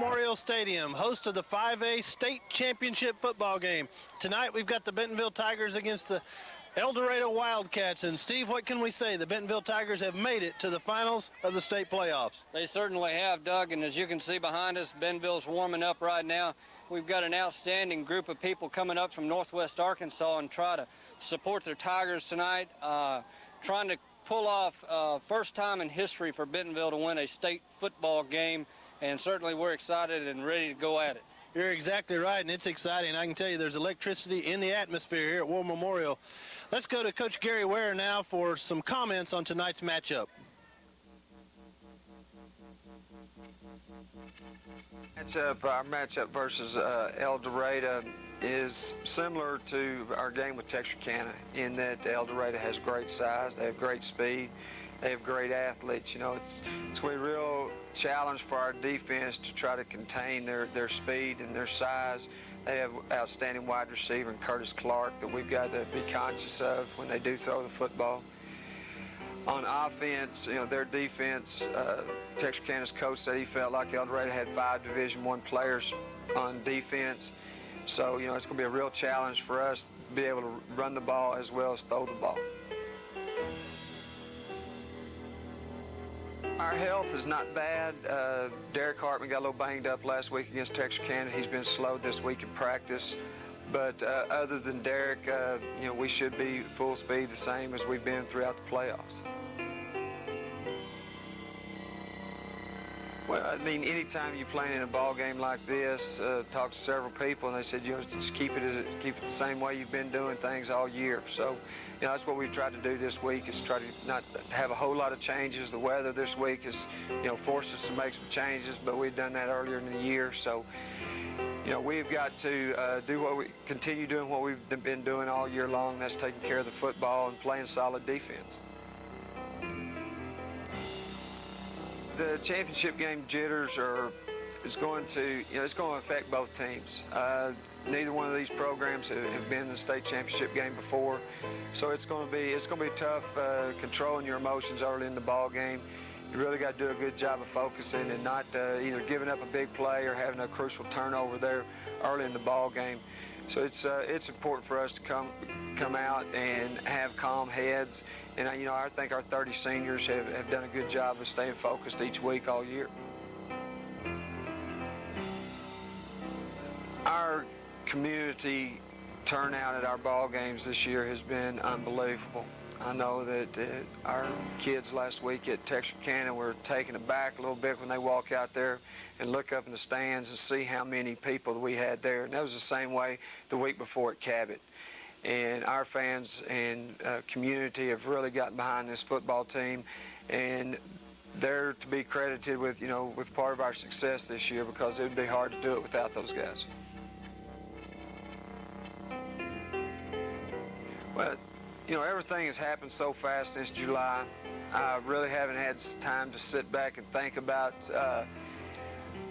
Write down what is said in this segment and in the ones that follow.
Memorial Stadium, host of the 5A State Championship football game. Tonight we've got the Bentonville Tigers against the El Dorado Wildcats. And Steve, what can we say? The Bentonville Tigers have made it to the finals of the state playoffs. They certainly have, Doug, and as you can see behind us, Bentonville's warming up right now. We've got an outstanding group of people coming up from Northwest Arkansas and try to support their Tigers tonight, trying to pull off first time in history for Bentonville to win a state football game, and certainly we're excited and ready to go at it. You're exactly right, and it's exciting. I can tell you there's electricity in the atmosphere here at War Memorial. Let's go to Coach Gary Ware now for some comments on tonight's matchup. Our matchup versus El Dorado is similar to our game with Texarkana in that El Dorado has great size, they have great speed, they have great athletes. You know, it's going to be a real challenge for our defense to try to contain their speed and their size. They have outstanding wide receiver in Curtis Clark that we've got to be conscious of when they do throw the football. On offense, you know, their defense, Texarkana's coach said he felt like El Dorado had 5 Division I players on defense. So, you know, it's going to be a real challenge for us to be able to run the ball as well as throw the ball. Our health is not bad. Derek Hartman got a little banged up last week against Texarkana. He's been slow this week in practice. But other than Derek, you know, we should be full speed the same as we've been throughout the playoffs. Well, I mean, anytime you're playing in a ball game like this, talked to several people, and they said, you know, just keep it the same way you've been doing things all year. So, you know, that's what we've tried to do this week, is try to not have a whole lot of changes. The weather this week has, you know, forced us to make some changes, but we've done that earlier in the year. So, you know, we've got to continue doing what we've been doing all year long. That's taking care of the football and playing solid defense. The championship game jitters it's going to affect both teams. Neither one of these programs have been in the state championship game before, so it's going to be tough controlling your emotions early in the ball game. You really got to do a good job of focusing and not either giving up a big play or having a crucial turnover there early in the ball game. So it's important for us to come out and have calm heads. And you know, I think our 30 seniors have done a good job of staying focused each week all year. Our community turnout at our ball games this year has been unbelievable. I know that our kids last week at Texarkana were taken aback a little bit when they walk out there and look up in the stands and see how many people that we had there. And that was the same way the week before at Cabot. And our fans and community have really gotten behind this football team, and they're to be credited with, you know, with part of our success this year, because it would be hard to do it without those guys. Well, you know, everything has happened so fast since July. I really haven't had time to sit back and think about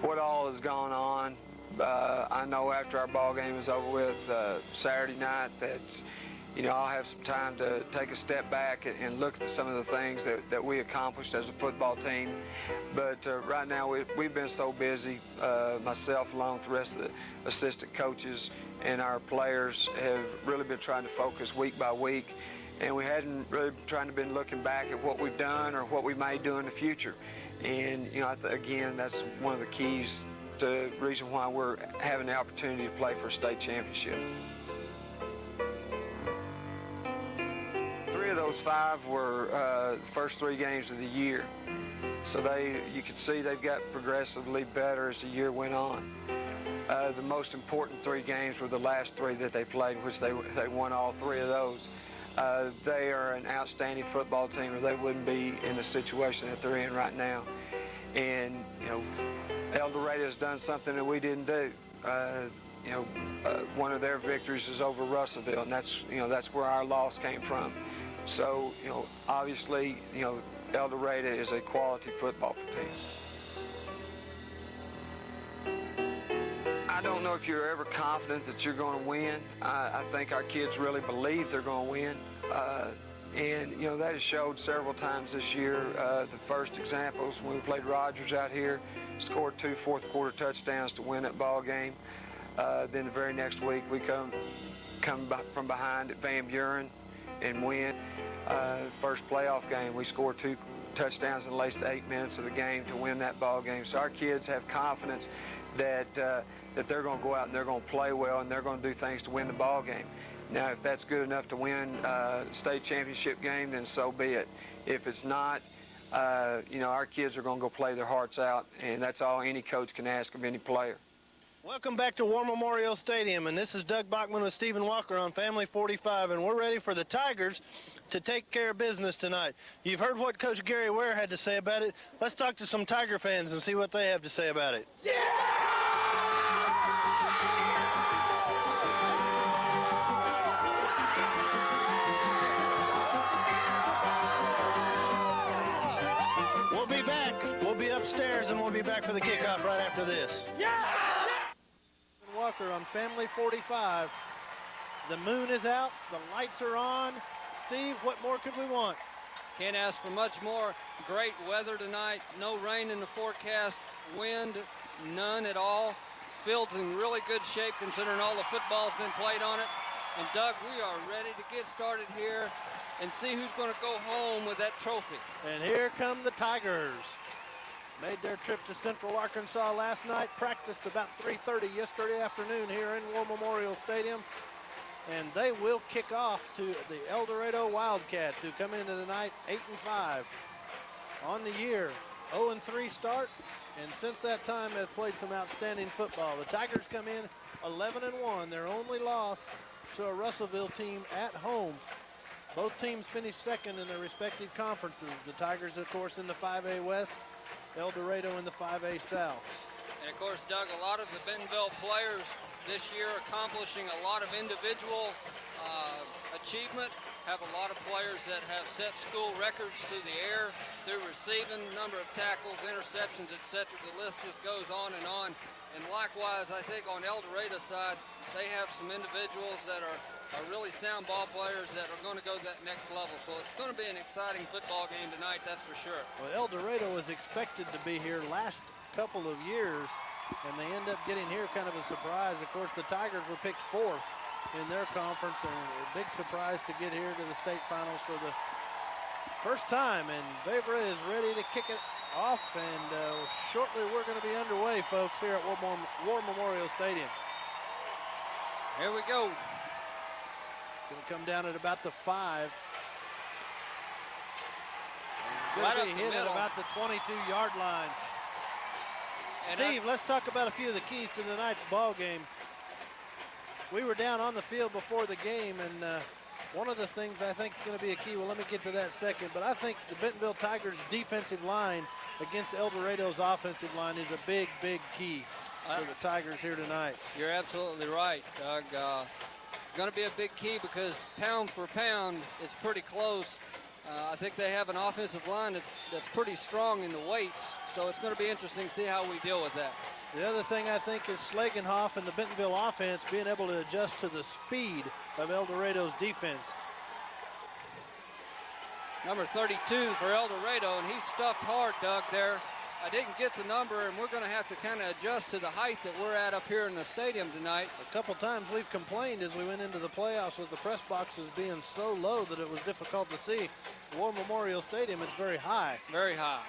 what all has gone on. I know after our ball game is over with Saturday night that, you know, I'll have some time to take a step back and look at some of the things that we accomplished as a football team. But right now we've been so busy, myself along with the rest of the assistant coaches and our players have really been trying to focus week by week. And we hadn't really been looking back at what we've done or what we may do in the future. And, you know, again, that's one of the keys to the reason why we're having the opportunity to play for a state championship. 3 of those 5 were the first 3 games of the year. So you can see they've got progressively better as the year went on. The most important 3 games were the last 3 that they played, which they won all 3 of those. They are an outstanding football team, or they wouldn't be in the situation that they're in right now. And, you know, El Dorado has done something that we didn't do. You know, one of their victories is over Russellville, and that's where our loss came from. So, you know, obviously, you know, El Dorado is a quality football team. I don't know if you're ever confident that you're going to win. I think our kids really believe they're going to win. And, you know, that has showed several times this year. The first examples, when we played Rogers out here, scored 2 fourth-quarter touchdowns to win that ball game. Then the very next week, we come from behind at Van Buren and win. First playoff game, we scored 2 touchdowns in the last 8 minutes of the game to win that ball game. So our kids have confidence that they're going to go out and they're going to play well and they're going to do things to win the ball game. Now, if that's good enough to win a state championship game, then so be it. If it's not, you know, our kids are going to go play their hearts out, and that's all any coach can ask of any player. Welcome back to War Memorial Stadium, and this is Doug Bachman with Stephen Walker on Family 45, and we're ready for the Tigers to take care of business tonight. You've heard what Coach Gary Ware had to say about it. Let's talk to some Tiger fans and see what they have to say about it. Yeah! We'll be back. We'll be upstairs, and we'll be back for the kickoff right after this. Yeah! Walker on Family 45. The moon is out. The lights are on. Steve, what more could we want? Can't ask for much more. Great weather tonight. No rain in the forecast. Wind, none at all. Field's in really good shape considering all the football's been played on it. And Doug, we are ready to get started here and see who's going to go home with that trophy. And here come the Tigers. Made their trip to Central Arkansas last night. Practiced about 3:30 yesterday afternoon here in War Memorial Stadium. And they will kick off to the El Dorado Wildcats, who come into tonight 8-5 on the year. 0-3 start, and since that time have played some outstanding football. The Tigers come in 11-1, their only loss to a Russellville team at home. Both teams finished second in their respective conferences. The Tigers, of course, in the 5A West, El Dorado in the 5A South. And of course, Doug, a lot of the Bentonville players this year accomplishing a lot of individual achievement. Have a lot of players that have set school records through the air, through receiving, number of tackles, interceptions, etc. The list just goes on and on. And likewise, I think on El Dorado's side, they have some individuals that are really sound ball players that are going to go to that next level. So it's going to be an exciting football game tonight, that's for sure. Well, El Dorado was expected to be here last couple of years, and they end up getting here kind of a surprise. Of course, the Tigers were picked 4th in their conference, and a big surprise to get here to the state finals for the first time. And Bevra is ready to kick it off, and shortly we're going to be underway, folks, here at War Memorial Stadium. Here we go. Going to come down at about the 5. Going Right to be hit at about the 22-yard line. And Steve, let's talk about a few of the keys to tonight's ball game. We were down on the field before the game, and one of the things I think is going to be a key, well, let me get to that second, but I think the Bentonville Tigers' defensive line against El Dorado's offensive line is a big, big key for the Tigers here tonight. You're absolutely right, Doug. Going to be a big key because pound for pound, it's pretty close. I think they have an offensive line that's pretty strong in the weights, so it's going to be interesting to see how we deal with that. The other thing I think is Slagenhoff and the Bentonville offense being able to adjust to the speed of El Dorado's defense. Number 32 for El Dorado, and he's stuffed hard, Doug, there. I didn't get the number, and we're going to have to kind of adjust to the height that we're at up here in the stadium tonight. A couple times we've complained as we went into the playoffs with the press boxes being so low that it was difficult to see. War Memorial Stadium, it's very high. Very high.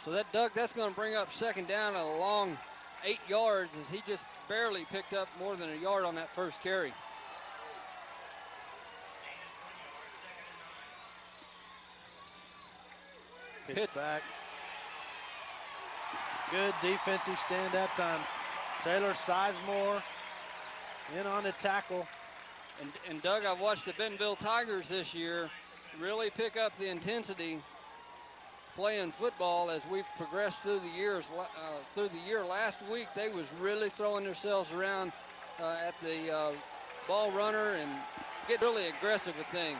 So that, Doug, that's going to bring up second down a long 8 yards as he just barely picked up more than a yard on that first carry. Hit back. Good defensive stand that time. Taylor Sizemore in on the tackle. And Doug, I've watched the Bentonville Tigers this year really pick up the intensity playing football as we've progressed through the years. Through the year last week, they was really throwing themselves around at the ball runner and get really aggressive with things.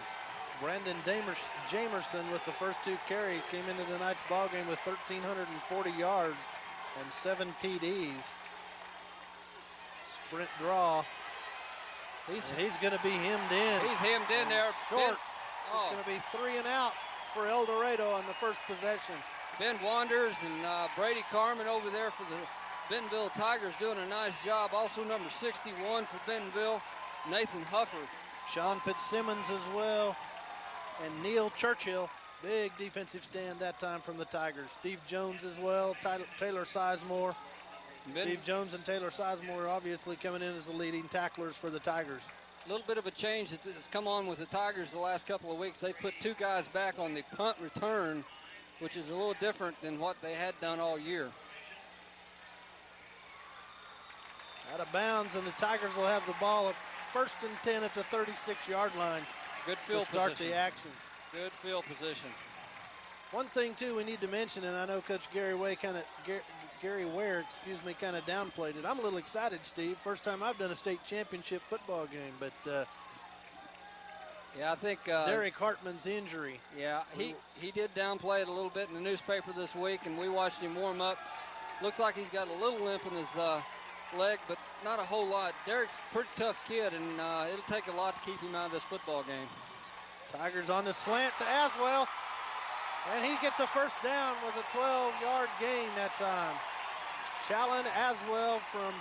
Brandon Jamerson with the first 2 carries came into tonight's ball game with 1,340 yards and 7 TDs. Sprint draw. He's going to be hemmed in. He's hemmed in there. Short. It's going to be 3 and out for El Dorado on the first possession. Ben Wanders and Brady Carmen over there for the Bentonville Tigers doing a nice job. Also number 61 for Bentonville, Nathan Hufford. Sean Fitzsimmons as well, and Neil Churchill. Big defensive stand that time from the Tigers. Steve Jones as well, Taylor Sizemore. Steve Jones and Taylor Sizemore obviously coming in as the leading tacklers for the Tigers. A little bit of a change that's come on with the Tigers the last couple of weeks. They put 2 guys back on the punt return, which is a little different than what they had done all year. Out of bounds, and the Tigers will have the ball at 1st and 10 at the 36-yard line. Good field to start position. the action. Good field position. One thing too we need to mention, and I know Coach Gary Ware kind of downplayed it. I'm a little excited, Steve. First time I've done a state championship football game, but yeah, I think Derek Hartman's injury. Yeah, he did downplay it a little bit in the newspaper this week, and we watched him warm up. Looks like he's got a little limp in his leg, but not a whole lot. Derek's a pretty tough kid, and it'll take a lot to keep him out of this football game. Tigers on the slant to Aswell, and he gets a first down with a 12-yard gain that time. Challen Aswell from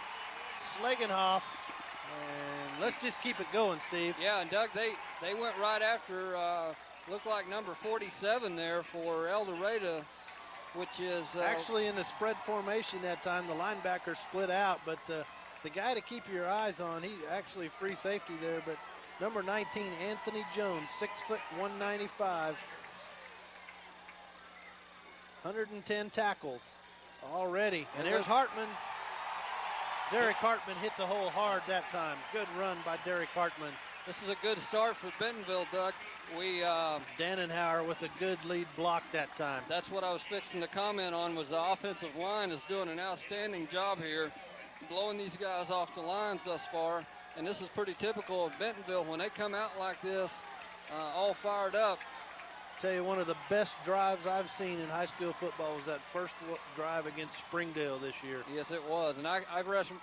Schlegenhoff, and let's just keep it going, Steve. Yeah, and Doug, they went right after, looked like number 47 there for El Dorado, which is... actually in the spread formation that time, the linebacker split out, but the guy to keep your eyes on, he actually free safety there, but number 19, Anthony Jones, 6 foot 195, 110 tackles already. And there's Hartman. Derek Hartman hit the hole hard that time. Good run by Derek Hartman. This is a good start for Bentonville, Doug. Dannenhauer with a good lead block that time. That's what I was fixing to comment on, was the offensive line is doing an outstanding job here, blowing these guys off the lines thus far. And this is pretty typical of Bentonville. When they come out like this, all fired up. Tell you, one of the best drives I've seen in high school football was that first drive against Springdale this year. Yes, it was. And I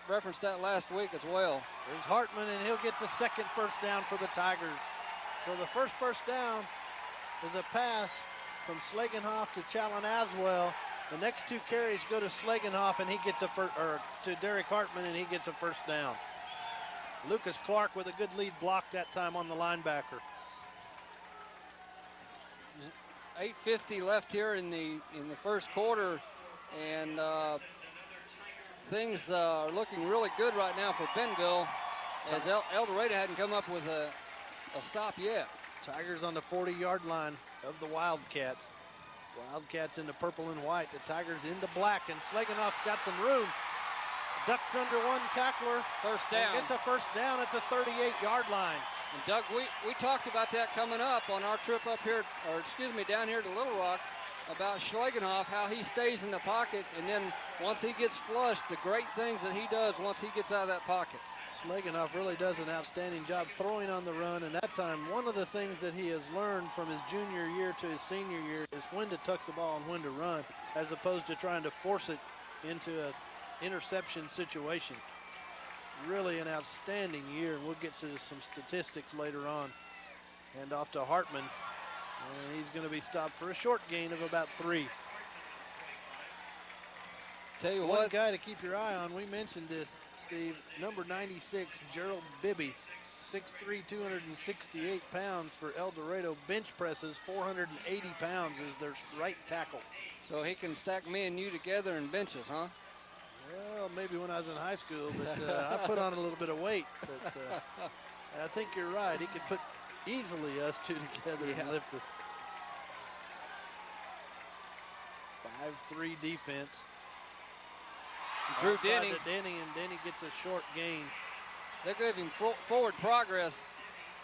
referenced that last week as well. There's Hartman, and he'll get the second first down for the Tigers. So the first down is a pass from Schlegenhoff to Challen Aswell. The next 2 carries go to Schlegenhoff, and he gets to Derek Hartman, and he gets a first down. Lucas Clark with a good lead block that time on the linebacker. 8:50 left here in the first quarter, and things are looking really good right now for Bentonville, as El Dorado hadn't come up with a stop yet. Tigers on the 40-yard line of the Wildcats. Wildcats in the purple and white. The Tigers into black, and Schlegenhoff's got some room. Ducks under one tackler. First down. Gets a first down at the 38-yard line. And Doug, we talked about that coming up on our trip up here, down here to Little Rock, about Schlegenhoff, how he stays in the pocket, and then once he gets flushed, the great things that he does once he gets out of that pocket. Schlegenhoff really does an outstanding job throwing on the run, and that time, one of the things that he has learned from his junior year to his senior year is when to tuck the ball and when to run, as opposed to trying to force it into an interception situation. Really an outstanding year, and we'll get to some statistics later on. And off to Hartman, and he's going to be stopped for a short gain of about 3. Tell you One what, guy to keep your eye on, we mentioned this, Steve, number 96, Gerald Bibby, 6'3", 268 pounds for El Dorado. Bench presses 480 pounds as their right tackle. so he can stack me and you together in benches, huh? Well, maybe when I was in high school, but I put on a little bit of weight. But I think you're right. He could put easily us 2 together and lift us. 5-3 defense. Drew Denny. To Denny, and Denny gets a short gain. They're giving forward progress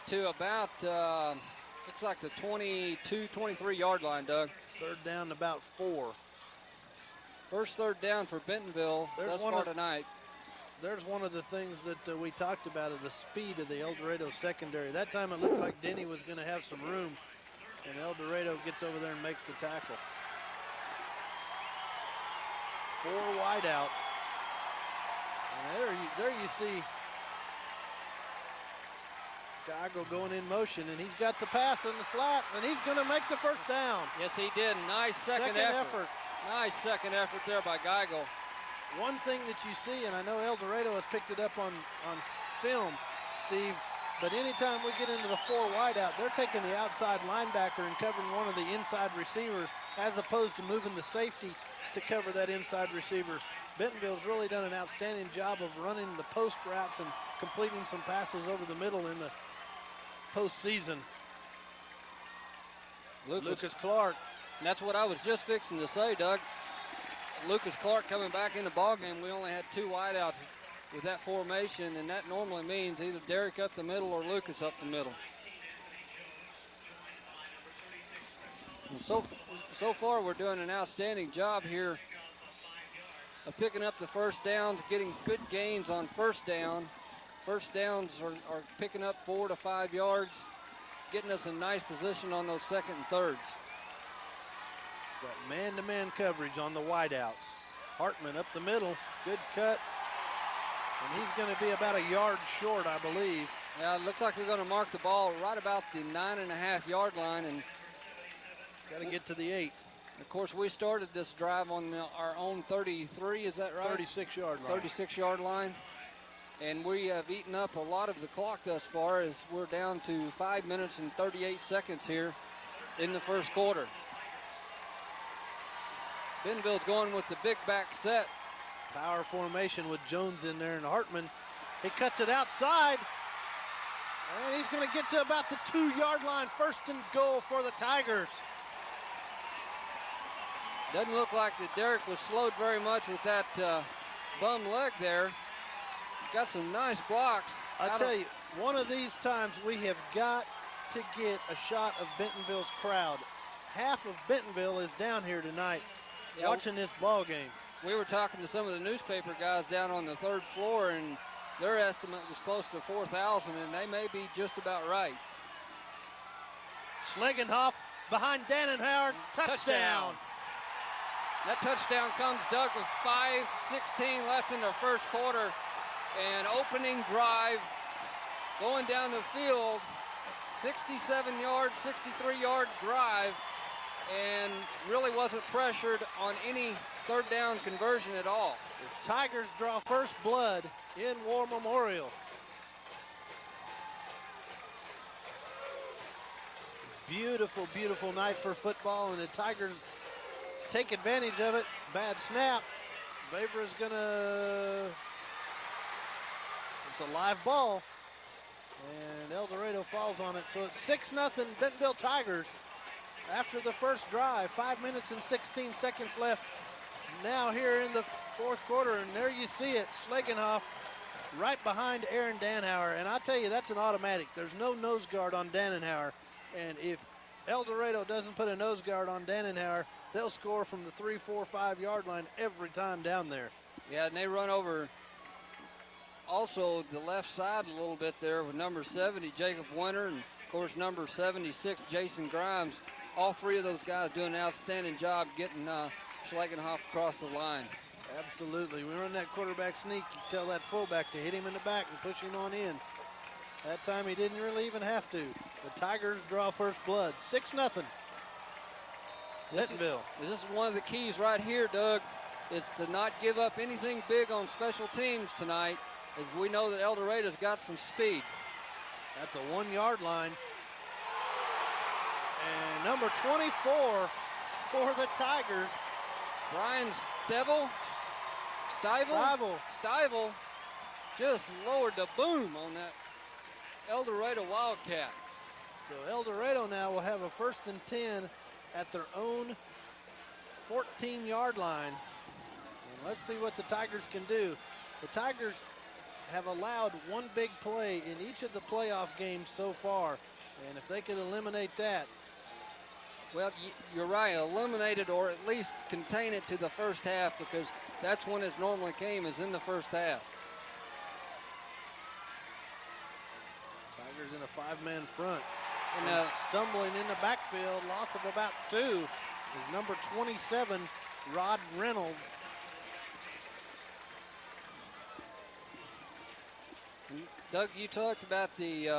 to about, looks like the 22, 23-yard line, Doug. Third down, about 4. First third down for Bentonville thus far tonight. There's one of the things that we talked about, of the speed of the El Dorado secondary. That time it looked like Denny was going to have some room, and El Dorado gets over there and makes the tackle. 4 wideouts. And there you see Chicago going in motion, and he's got the pass in the flat, and he's going to make the first down. Yes, he did. Nice second effort. Nice second effort there by Geigel. One thing that you see, and I know El Dorado has picked it up on film, Steve, but anytime we get into the 4 wideout, they're taking the outside linebacker and covering one of the inside receivers as opposed to moving the safety to cover that inside receiver. Bentonville's really done an outstanding job of running the post routes and completing some passes over the middle in the postseason. Lucas Clark. And that's what I was just fixing to say, Doug. Lucas Clark coming back in the ballgame. We only had 2 wideouts with that formation, and that normally means either Derek up the middle or Lucas up the middle. And so far, we're doing an outstanding job here of picking up the first downs, getting good gains on first down. First downs are picking up 4 to 5 yards, getting us in nice position on those second and thirds. Got man-to-man coverage on the wideouts. Hartman up the middle, good cut. And he's going to be about a yard short, I believe. Yeah, it looks like they're going to mark the ball right about the 9.5-yard line. And got to get to the 8. Of course, we started this drive on our own 33, is that right? 36-yard line. 36-yard line. And we have eaten up a lot of the clock thus far as we're down to 5 minutes and 38 seconds here in the first quarter. Bentonville's going with the big back set. Power formation with Jones in there and Hartman. He cuts it outside. And he's going to get to about the 2-yard line. First and goal for the Tigers. Doesn't look like that Derek was slowed very much with that bum leg there. Got some nice blocks. I tell you, one of these times we have got to get a shot of Bentonville's crowd. Half of Bentonville is down here tonight watching this ball game. We were talking to some of the newspaper guys down on the 3rd floor, and their estimate was close to 4,000, and they may be just about right. Schlegenhoff behind Dannenhauer, touchdown. That touchdown comes, Doug, with 5:16 left in the first quarter. And opening drive going down the field, 67-yard, 63-yard drive, and really wasn't pressured on any third down conversion at all. The Tigers draw first blood in War Memorial. Beautiful, beautiful night for football, and the Tigers take advantage of it. Bad snap. Weber's gonna, it's a live ball, and El Dorado falls on it. So it's 6-0 Bentonville Tigers after the first drive. 5 minutes and 16 seconds left now here in the fourth quarter, and there you see it, Schlegenhoff right behind Aaron Dannenhauer. And I tell you, that's an automatic. There's no nose guard on Dannenhauer, and if El Dorado doesn't put a nose guard on Dannenhauer, they'll score from the 3, 4, 5-yard line every time down there. Yeah, and they run over also the left side a little bit there with number 70, Jacob Winter, and of course number 76, Jason Grimes. All three of those guys doing an outstanding job getting Schlegenhoff across the line. Absolutely. We run that quarterback sneak. You tell that fullback to hit him in the back and push him on in. That time he didn't really even have to. The Tigers draw first blood. 6-0. Bentonville. This is one of the keys right here, Doug, is to not give up anything big on special teams tonight, as we know that El Dorado's got some speed. At the 1-yard line. And number 24 for the Tigers, Brian Stivel just lowered the boom on that El Dorado Wildcat. So El Dorado now will have a 1st and 10 at their own 14-yard line. And let's see what the Tigers can do. The Tigers have allowed one big play in each of the playoff games so far. And if they can eliminate that. Well, you're right, eliminate it or at least contain it to the first half, because that's when it normally came, is in the first half. Tigers in a 5-man front. And stumbling in the backfield, loss of about 2, is number 27, Rod Reynolds. And Doug, you talked about the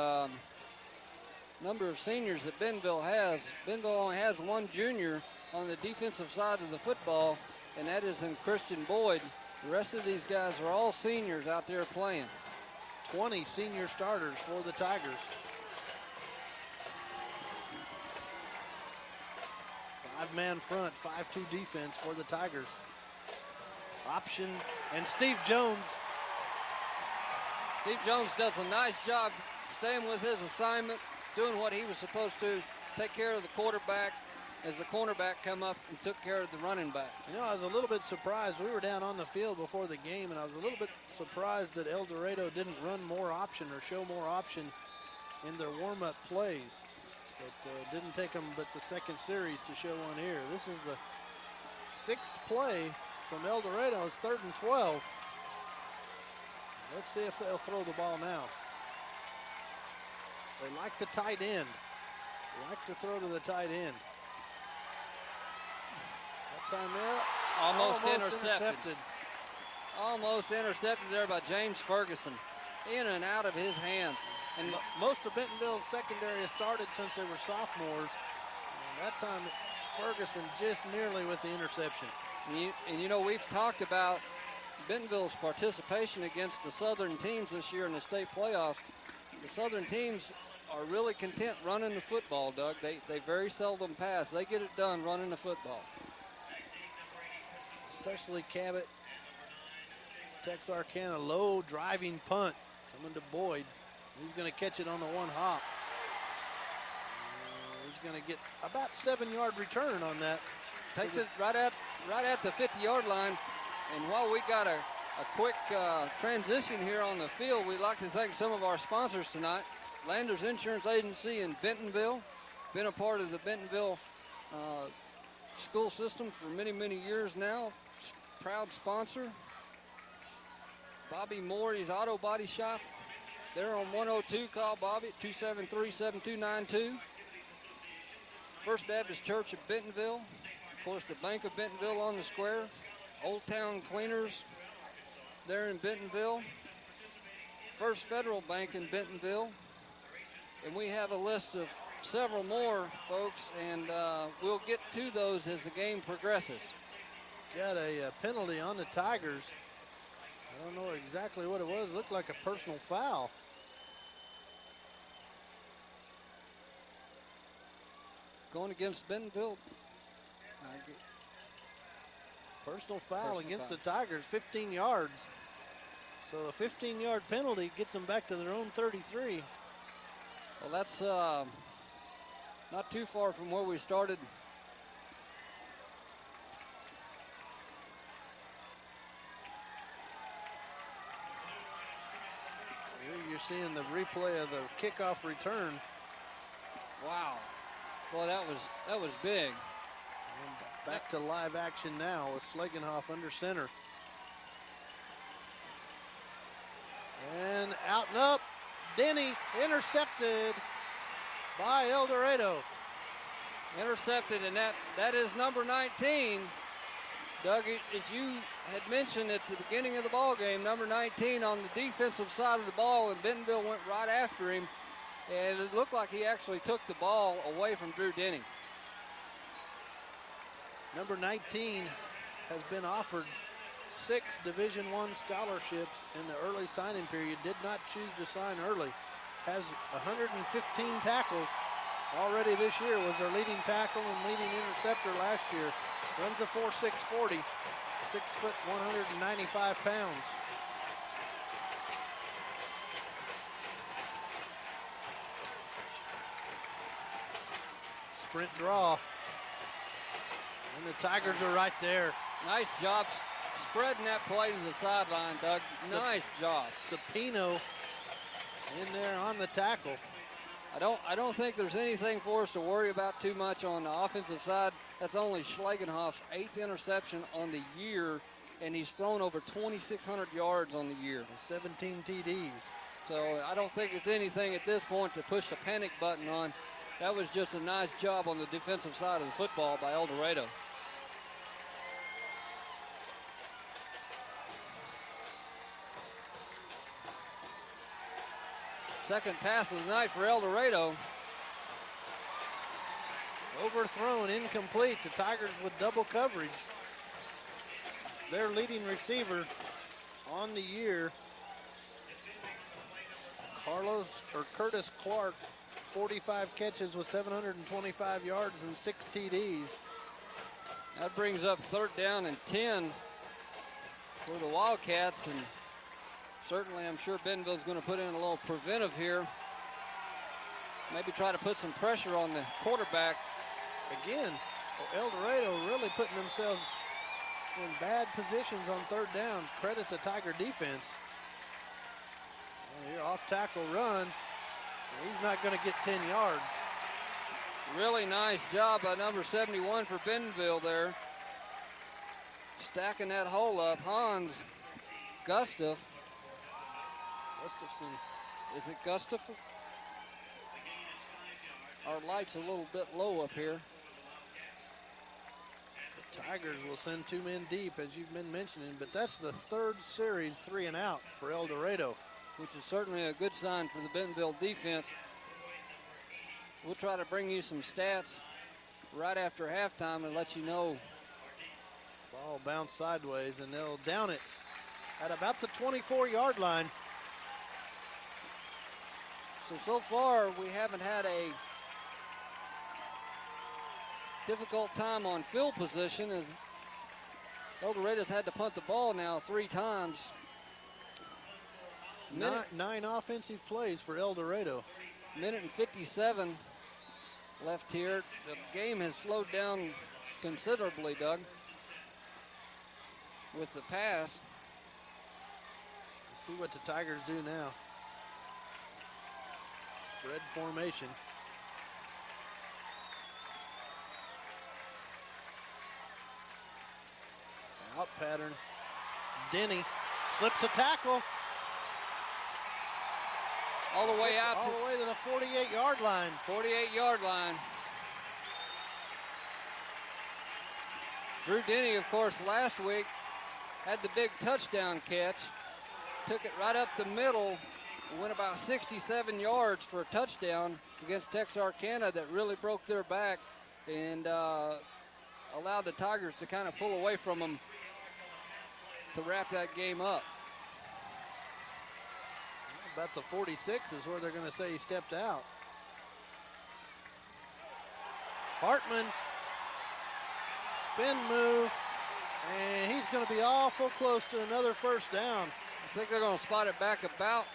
number of seniors that Bentonville has. Bentonville only has one junior on the defensive side of the football, and that is in Christian Boyd. The rest of these guys are all seniors out there playing. 20 senior starters for the Tigers. 5-man front, 5-2 defense for the Tigers. Option, and Steve Jones. Steve Jones does a nice job staying with his assignment, doing what he was supposed to, take care of the quarterback as the cornerback come up and took care of the running back. You know, I was a little bit surprised. We were down on the field before the game, and I was a little bit surprised that El Dorado didn't run more option or show more option in their warm-up plays. But didn't take them but the second series to show one here. This is the 6th play from El Dorado. It's 3rd and 12. Let's see if they'll throw the ball now. They like the tight end. They like to throw to the tight end. That time out. Almost intercepted. Almost intercepted there by James Ferguson. In and out of his hands. And most of Bentonville's secondary has started since they were sophomores. And that time, Ferguson just nearly with the interception. And you know, we've talked about Bentonville's participation against the Southern teams this year in the state playoffs. The Southern teams are really content running the football, Doug. They very seldom pass. They get it done running the football. Especially Cabot. Texarkana, low driving punt coming to Boyd. He's going to catch it on the one hop. He's going to get about 7-yard return on that. Takes it right at the 50-yard line. And while we got a quick transition here on the field, we'd like to thank some of our sponsors tonight. Landers Insurance Agency in Bentonville, been a part of the Bentonville school system for many, many years now. Proud sponsor. Bobby Morey's Auto Body Shop. They're on 102. Call Bobby at 273-7292. First Baptist Church of Bentonville. Of course, the Bank of Bentonville on the square. Old Town Cleaners there in Bentonville. First Federal Bank in Bentonville. And we have a list of several more, folks, and we'll get to those as the game progresses. Got a penalty on the Tigers. I don't know exactly what it was. It looked like a personal foul. Going against Bentonville. Personal foul against the Tigers, 15 yards. So a 15-yard penalty gets them back to their own 33. Well, that's not too far from where we started. Here you're seeing the replay of the kickoff return. Wow. Boy, that was big. And back to live action now with Schlagenhoff under center. And out and up. Denny intercepted by El Dorado. Intercepted, and that is number 19. Doug, as you had mentioned at the beginning of the ball game, number 19 on the defensive side of the ball, and Bentonville went right after him, and it looked like he actually took the ball away from Drew Denny. Number 19 has been offered 6 Division I scholarships in the early signing period. Did not choose to sign early. Has 115 tackles already this year. Was their leading tackle and leading interceptor last year. Runs a 4.6 40, 6 foot, 195 pounds. Sprint draw. And the Tigers are right there. Nice job spreading that play to the sideline, Doug. Nice job. Sapino in there on the tackle. I don't think there's anything for us to worry about too much on the offensive side. That's only Schlagenhoff's 8th interception on the year, and he's thrown over 2,600 yards on the year. 17 TDs. So I don't think it's anything at this point to push the panic button on. That was just a nice job on the defensive side of the football by El Dorado. Second pass of the night for El Dorado. Overthrown, incomplete. The Tigers with double coverage. Their leading receiver on the year, Curtis Clark, 45 catches with 725 yards and 6 TDs. That brings up 3rd down and 10 for the Wildcats, and certainly I'm sure Bentonville's going to put in a little preventive here. Maybe try to put some pressure on the quarterback. Again, El Dorado really putting themselves in bad positions on 3rd downs. Credit the Tiger defense. Here, off tackle run. He's not going to get 10 yards. Really nice job by number 71 for Bentonville there. Stacking that hole up. Hans Gustafson. Is it Gustafson? Our light's a little bit low up here. The Tigers will send 2 men deep, as you've been mentioning, but that's the 3rd series 3 and out for El Dorado, which is certainly a good sign for the Bentonville defense. We'll try to bring you some stats right after halftime and let you know. Ball bounced sideways, and they'll down it at about the 24-yard line. So far, we haven't had a difficult time on field position, as El Dorado's had to punt the ball now 3 times. 9 offensive plays for El Dorado. Minute and 57 left here. The game has slowed down considerably, Doug, with the pass. Let's see what the Tigers do now. Spread formation. Out pattern. Denny slips a tackle. All the way out. All the way to the 48-yard line. 48-yard line. Drew Denny, of course, last week had the big touchdown catch. Took it right up the middle. Went about 67 yards for a touchdown against Texarkana that really broke their back and allowed the Tigers to kind of pull away from them to wrap that game up. About the 46 is where they're going to say he stepped out. Hartman, spin move, and he's going to be awful close to another 1st down. I think they're going to spot it back about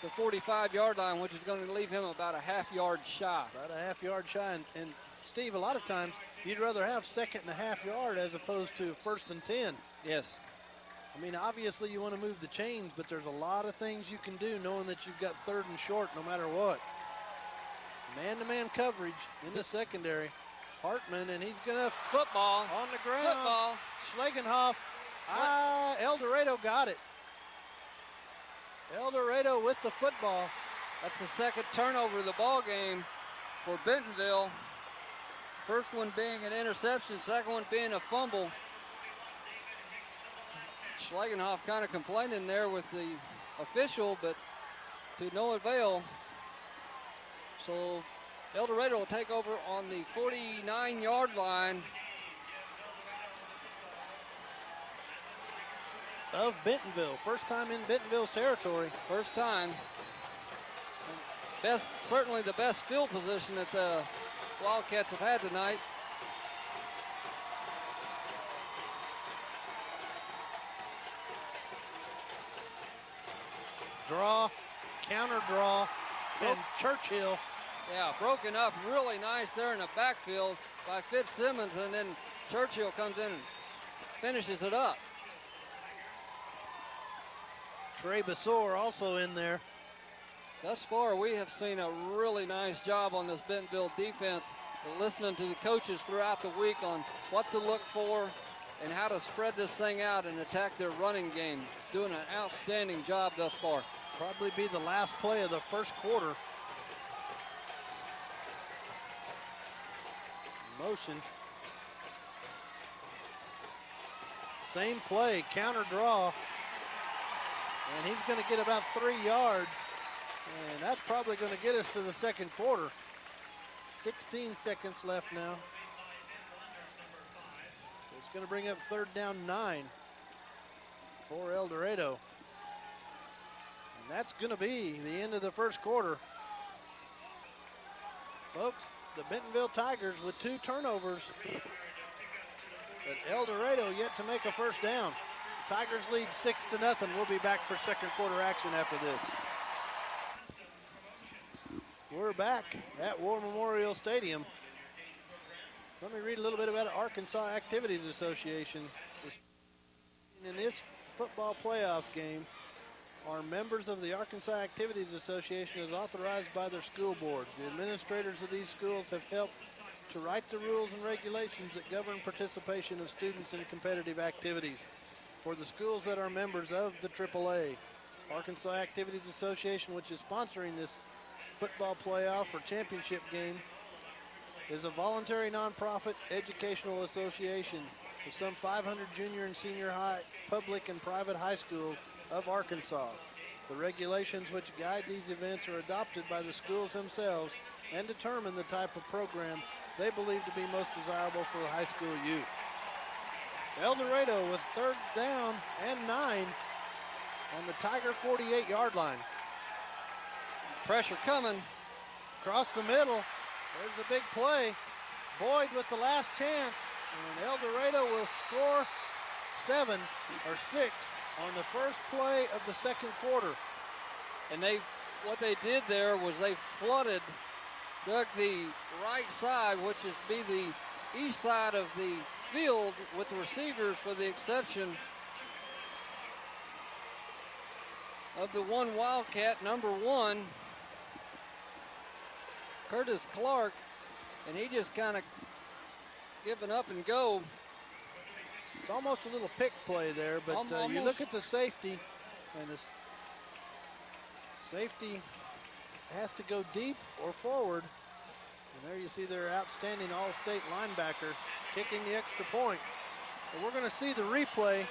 the 45-yard line, which is going to leave him about a half-yard shy. About a half-yard shy, and Steve, a lot of times you'd rather have 2nd and a half yard as opposed to 1st and 10. Yes. I mean, obviously you want to move the chains, but there's a lot of things you can do knowing that you've got 3rd and short no matter what. Man-to-man coverage in the secondary. Hartman, and he's going to football on the ground. Football. Schlegenhoff. El Dorado got it. El Dorado with the football. That's the 2nd turnover of the ball game for Bentonville. First one being an interception, 2nd one being a fumble. Schlegenhoff kind of complaining there with the official, but to no avail. So El Dorado will take over on the 49-yard line of Bentonville. First time in Bentonville's territory. First time. Certainly the best field position that the Wildcats have had tonight. Draw, counter draw, and Churchill. Yeah, broken up really nice there in the backfield by Fitzsimmons, and then Churchill comes in and finishes it up. Trey Besor also in there. Thus far, we have seen a really nice job on this Bentonville defense, listening to the coaches throughout the week on what to look for and how to spread this thing out and attack their running game. Doing an outstanding job thus far. Probably be the last play of the 1st quarter. Motion. Same play, counter draw. And he's going to get about 3 yards. And that's probably going to get us to the 2nd quarter. 16 seconds left now. going to bring up 3rd down 9 for El Dorado. And that's going to be the end of the first quarter. Folks, the Bentonville Tigers with 2 turnovers, but El Dorado yet to make a first down. Tigers lead 6-0. We'll be back for second quarter action after this. We're back at War Memorial Stadium. Let me read a little bit about Arkansas Activities Association. In this football playoff game, are members of the Arkansas Activities Association as authorized by their school boards. The administrators of these schools have helped to write the rules and regulations that govern participation of students in competitive activities for the schools that are members of the AAA. Arkansas Activities Association, which is sponsoring this football playoff or championship game, is a voluntary nonprofit educational association with some 500 junior and senior high, public and private high schools of Arkansas. The regulations which guide these events are adopted by the schools themselves and determine the type of program they believe to be most desirable for high school youth. El Dorado with 3rd down and 9 on the Tiger 48-yard line. Pressure coming. Across the middle, there's a big play. Boyd with the last chance, and El Dorado will score 7 or 6 on the first play of the second quarter. And what they did there was they flooded, dug the right side, which is be the east side of the field, with the receivers, for the exception of the one Wildcat, number 1, Curtis Clark, and he just kind of given up and go. It's almost a little pick play there, but you look at the safety, and the safety has to go deep or forward. And there you see their outstanding all-state linebacker kicking the extra point. But we're going to see the replay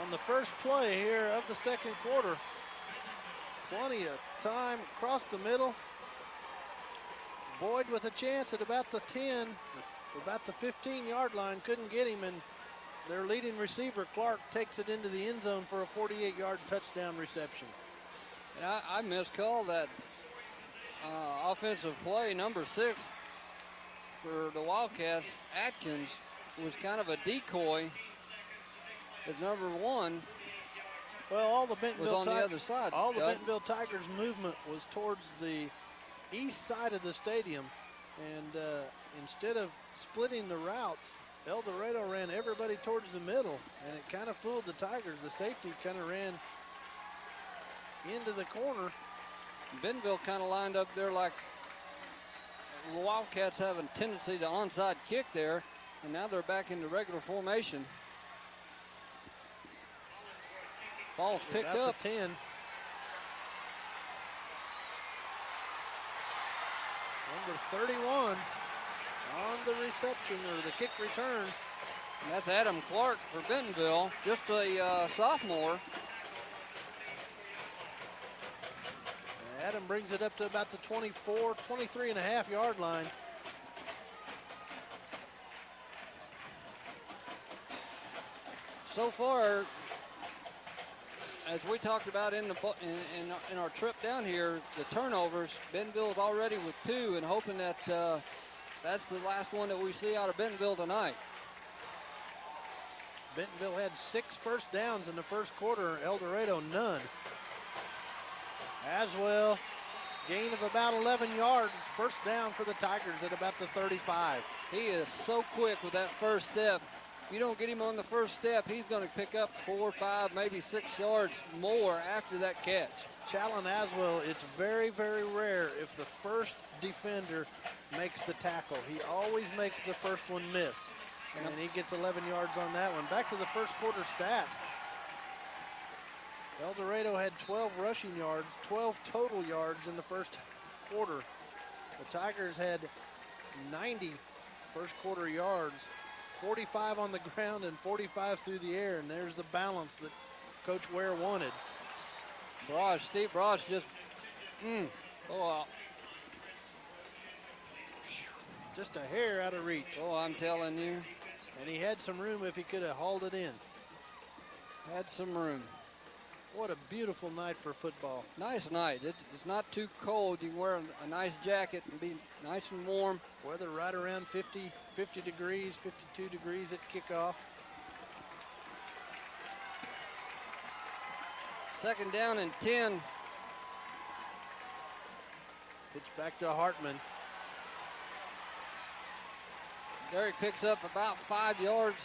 on the first play here of the second quarter. Plenty of time across the middle. Boyd with a chance at about the 10, about the 15-yard line, couldn't get him, and their leading receiver, Clark, takes it into the end zone for a 48-yard touchdown reception. And I miscalled that offensive play, number 6 for the Wildcats. Atkins was kind of a decoy as number 1. Well, all the Bentonville was on the other side. All the Bentonville Tigers' movement was towards the east side of the stadium, and instead of splitting the routes, El Dorado ran everybody towards the middle, and it kind of fooled the Tigers. The safety kind of ran into the corner. Bentonville kind of lined up there like the Wildcats have a tendency to onside kick there, and now they're back into regular formation. Ball's picked up. The 10. Number 31 on the reception, or the kick return. And that's Adam Clark for Bentonville, just a sophomore. Adam brings it up to about the 23.5 line. So far, as we talked about in our trip down here, the turnovers, Bentonville's already with 2, and hoping that that's the last one that we see out of Bentonville tonight. Bentonville had 6 first downs in the first quarter. El Dorado, none. Aswell, gain of about 11 yards. First down for the Tigers at about the 35. He is so quick with that first step. If you don't get him on the first step, he's going to pick up 4, 5, maybe 6 yards more after that catch. Challen Aswell, it's very, very rare if the first defender makes the tackle. He always makes the first one miss. And he gets 11 yards on that one. Back to the first quarter stats. El Dorado had 12 rushing yards, 12 total yards in the first quarter. The Tigers had 90 first quarter yards, 45 on the ground and 45 through the air, and there's the balance that Coach Ware wanted. Steve Brosh just, just a hair out of reach. Oh, I'm telling you. And he had some room if he could have hauled it in. Had some room. What a beautiful night for football. Nice night. It's not too cold. You can wear a nice jacket and be nice and warm. Weather right around 50 degrees, 52 degrees at kickoff. Second down and 10. Pitch back to Hartman. Derek picks up about 5 yards.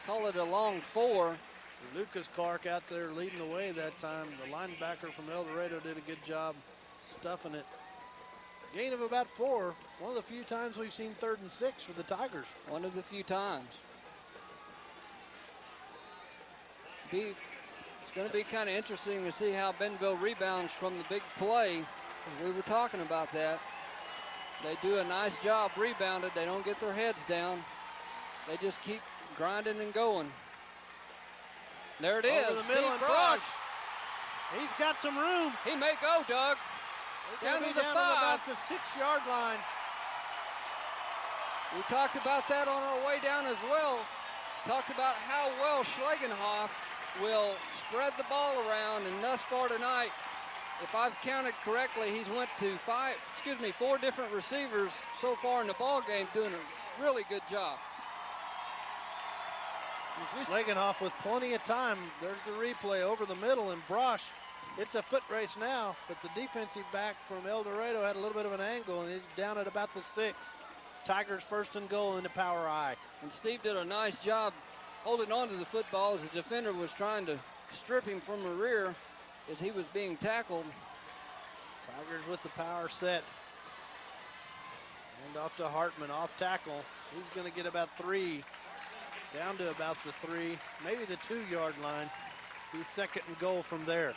Call it a long 4. Lucas Clark out there leading the way that time. The linebacker from El Dorado did a good job stuffing it. Gain of about 4. One of the few times we've seen 3rd and 6 for the Tigers. One of the few times. It's going to be kind of interesting to see how Bentonville rebounds from the big play. We were talking about that. They do a nice job rebounded. They don't get their heads down. They just keep grinding and going. There it is. Over the middle and Brush. He's got some room. He may go, Doug. Down to the 5. About the 6-yard line. We talked about that on our way down as well. Talked about how well Schlagenhoff will spread the ball around, and thus far tonight, if I've counted correctly, he's went to 4 different receivers so far in the ball game, doing a really good job. Schlagenhoff with plenty of time. There's the replay over the middle, and Brosh, it's a foot race now, but the defensive back from El Dorado had a little bit of an angle, and he's down at about the 6. Tigers 1st and goal in the power I. And Steve did a nice job holding on to the football as the defender was trying to strip him from the rear as he was being tackled. Tigers with the power set. And off to Hartman, off tackle. He's going to get about 3. Down to about the 3, maybe the 2-yard line. He's 2nd and goal from there.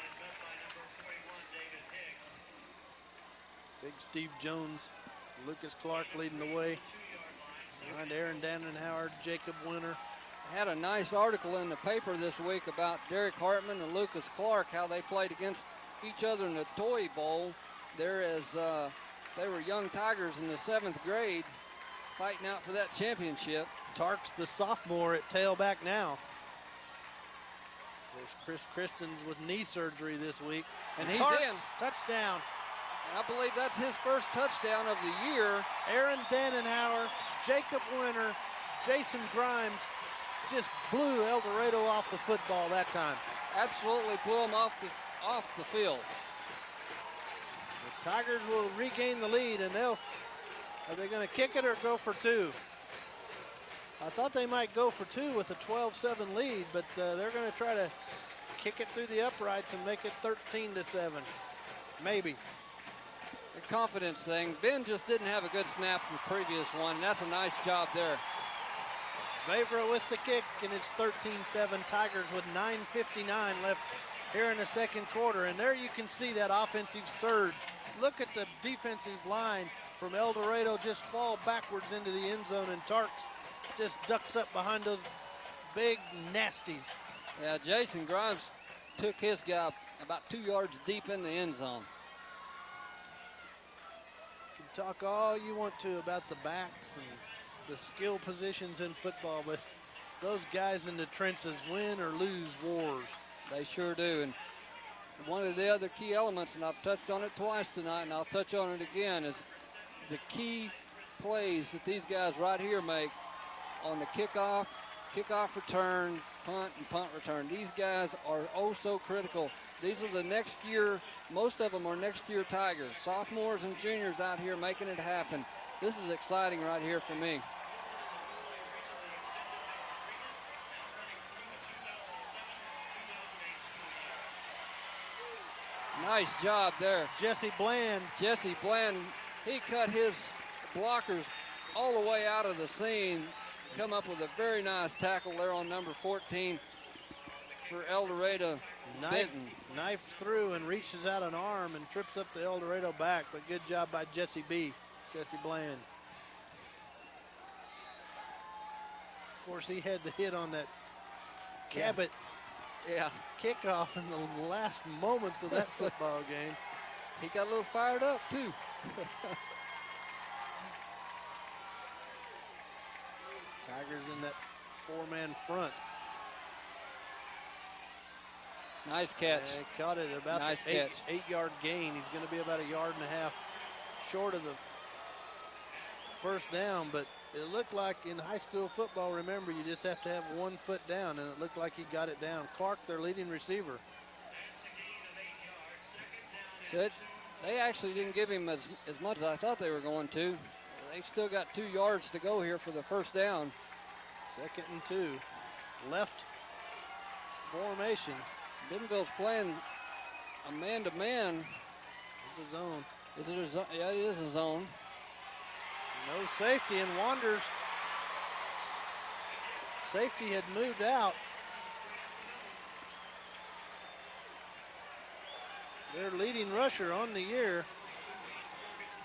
Big Steve Jones, Lucas Clark leading the way. Behind Aaron Dannenhauer, Jacob Winter. I had a nice article in the paper this week about Derek Hartman and Lucas Clark, how they played against each other in the Toy Bowl. There as they were young Tigers in the 7th grade fighting out for that championship. Tarks, the sophomore, at tailback now. There's Chris Christens with knee surgery this week. And he's Tarks, in. Touchdown. And I believe that's his first touchdown of the year. Aaron Dannenhauer, Jacob Winter, Jason Grimes just blew El Dorado off the football that time. Absolutely blew him off the field. The Tigers will regain the lead, and are they going to kick it or go for 2? I thought they might go for 2 with a 12-7 lead, but they're going to try to kick it through the uprights and make it 13-7. Maybe. A confidence thing. Ben just didn't have a good snap in the previous one, and that's a nice job there. Vavra with the kick, and it's 13-7. Tigers with 9:59 left here in the 2nd quarter. And there you can see that offensive surge. Look at the defensive line from El Dorado just fall backwards into the end zone, and Tarks just ducks up behind those big nasties. Yeah, Jason Grimes took his guy about 2 yards deep in the end zone. You can talk all you want to about the backs and the skill positions in football, but those guys in the trenches win or lose wars. They sure do. And one of the other key elements, and I've touched on it twice tonight, and I'll touch on it again, is the key plays that these guys right here make on the kickoff return, punt, and punt return. These guys are oh so critical. These are the next year, most of them are next year Tigers. Sophomores and juniors out here making it happen. This is exciting right here for me. Nice job there. Jesse Bland. Jesse Bland, he cut his blockers all the way out of the scene. Come up with a very nice tackle there on number 14 for El Dorado. Knife through and reaches out an arm and trips up the El Dorado back, but good job by Jesse Bland. Of course, he had the hit on that Cabot kickoff in the last moments of that football game. He got a little fired up, too. Tigers in that four-man front. Nice catch. And he caught it at about Nice the catch. 8-yard gain. He's going to be about 1.5 yards short of the first down, but it looked like in high school football, remember, you just have to have 1 foot down, and it looked like he got it down. Clark, their leading receiver. So they actually didn't give him as much as I thought they were going to. They still got 2 yards to go here for the first down. 2nd and 2. Left formation. Bentonville's playing a man-to-man. It's a zone. Is it a zone? Yeah, it is a zone. No safety, and Wanders. Safety had moved out. Their leading rusher on the year,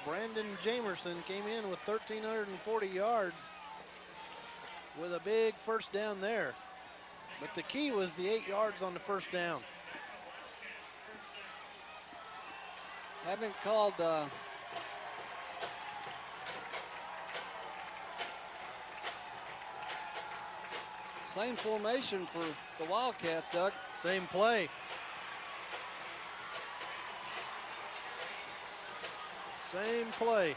Brandon Jamerson, came in with 1,340 yards with a big first down there. But the key was the 8 yards on the first down. Haven't called same formation for the Wildcats, Doug. Same play. Same play.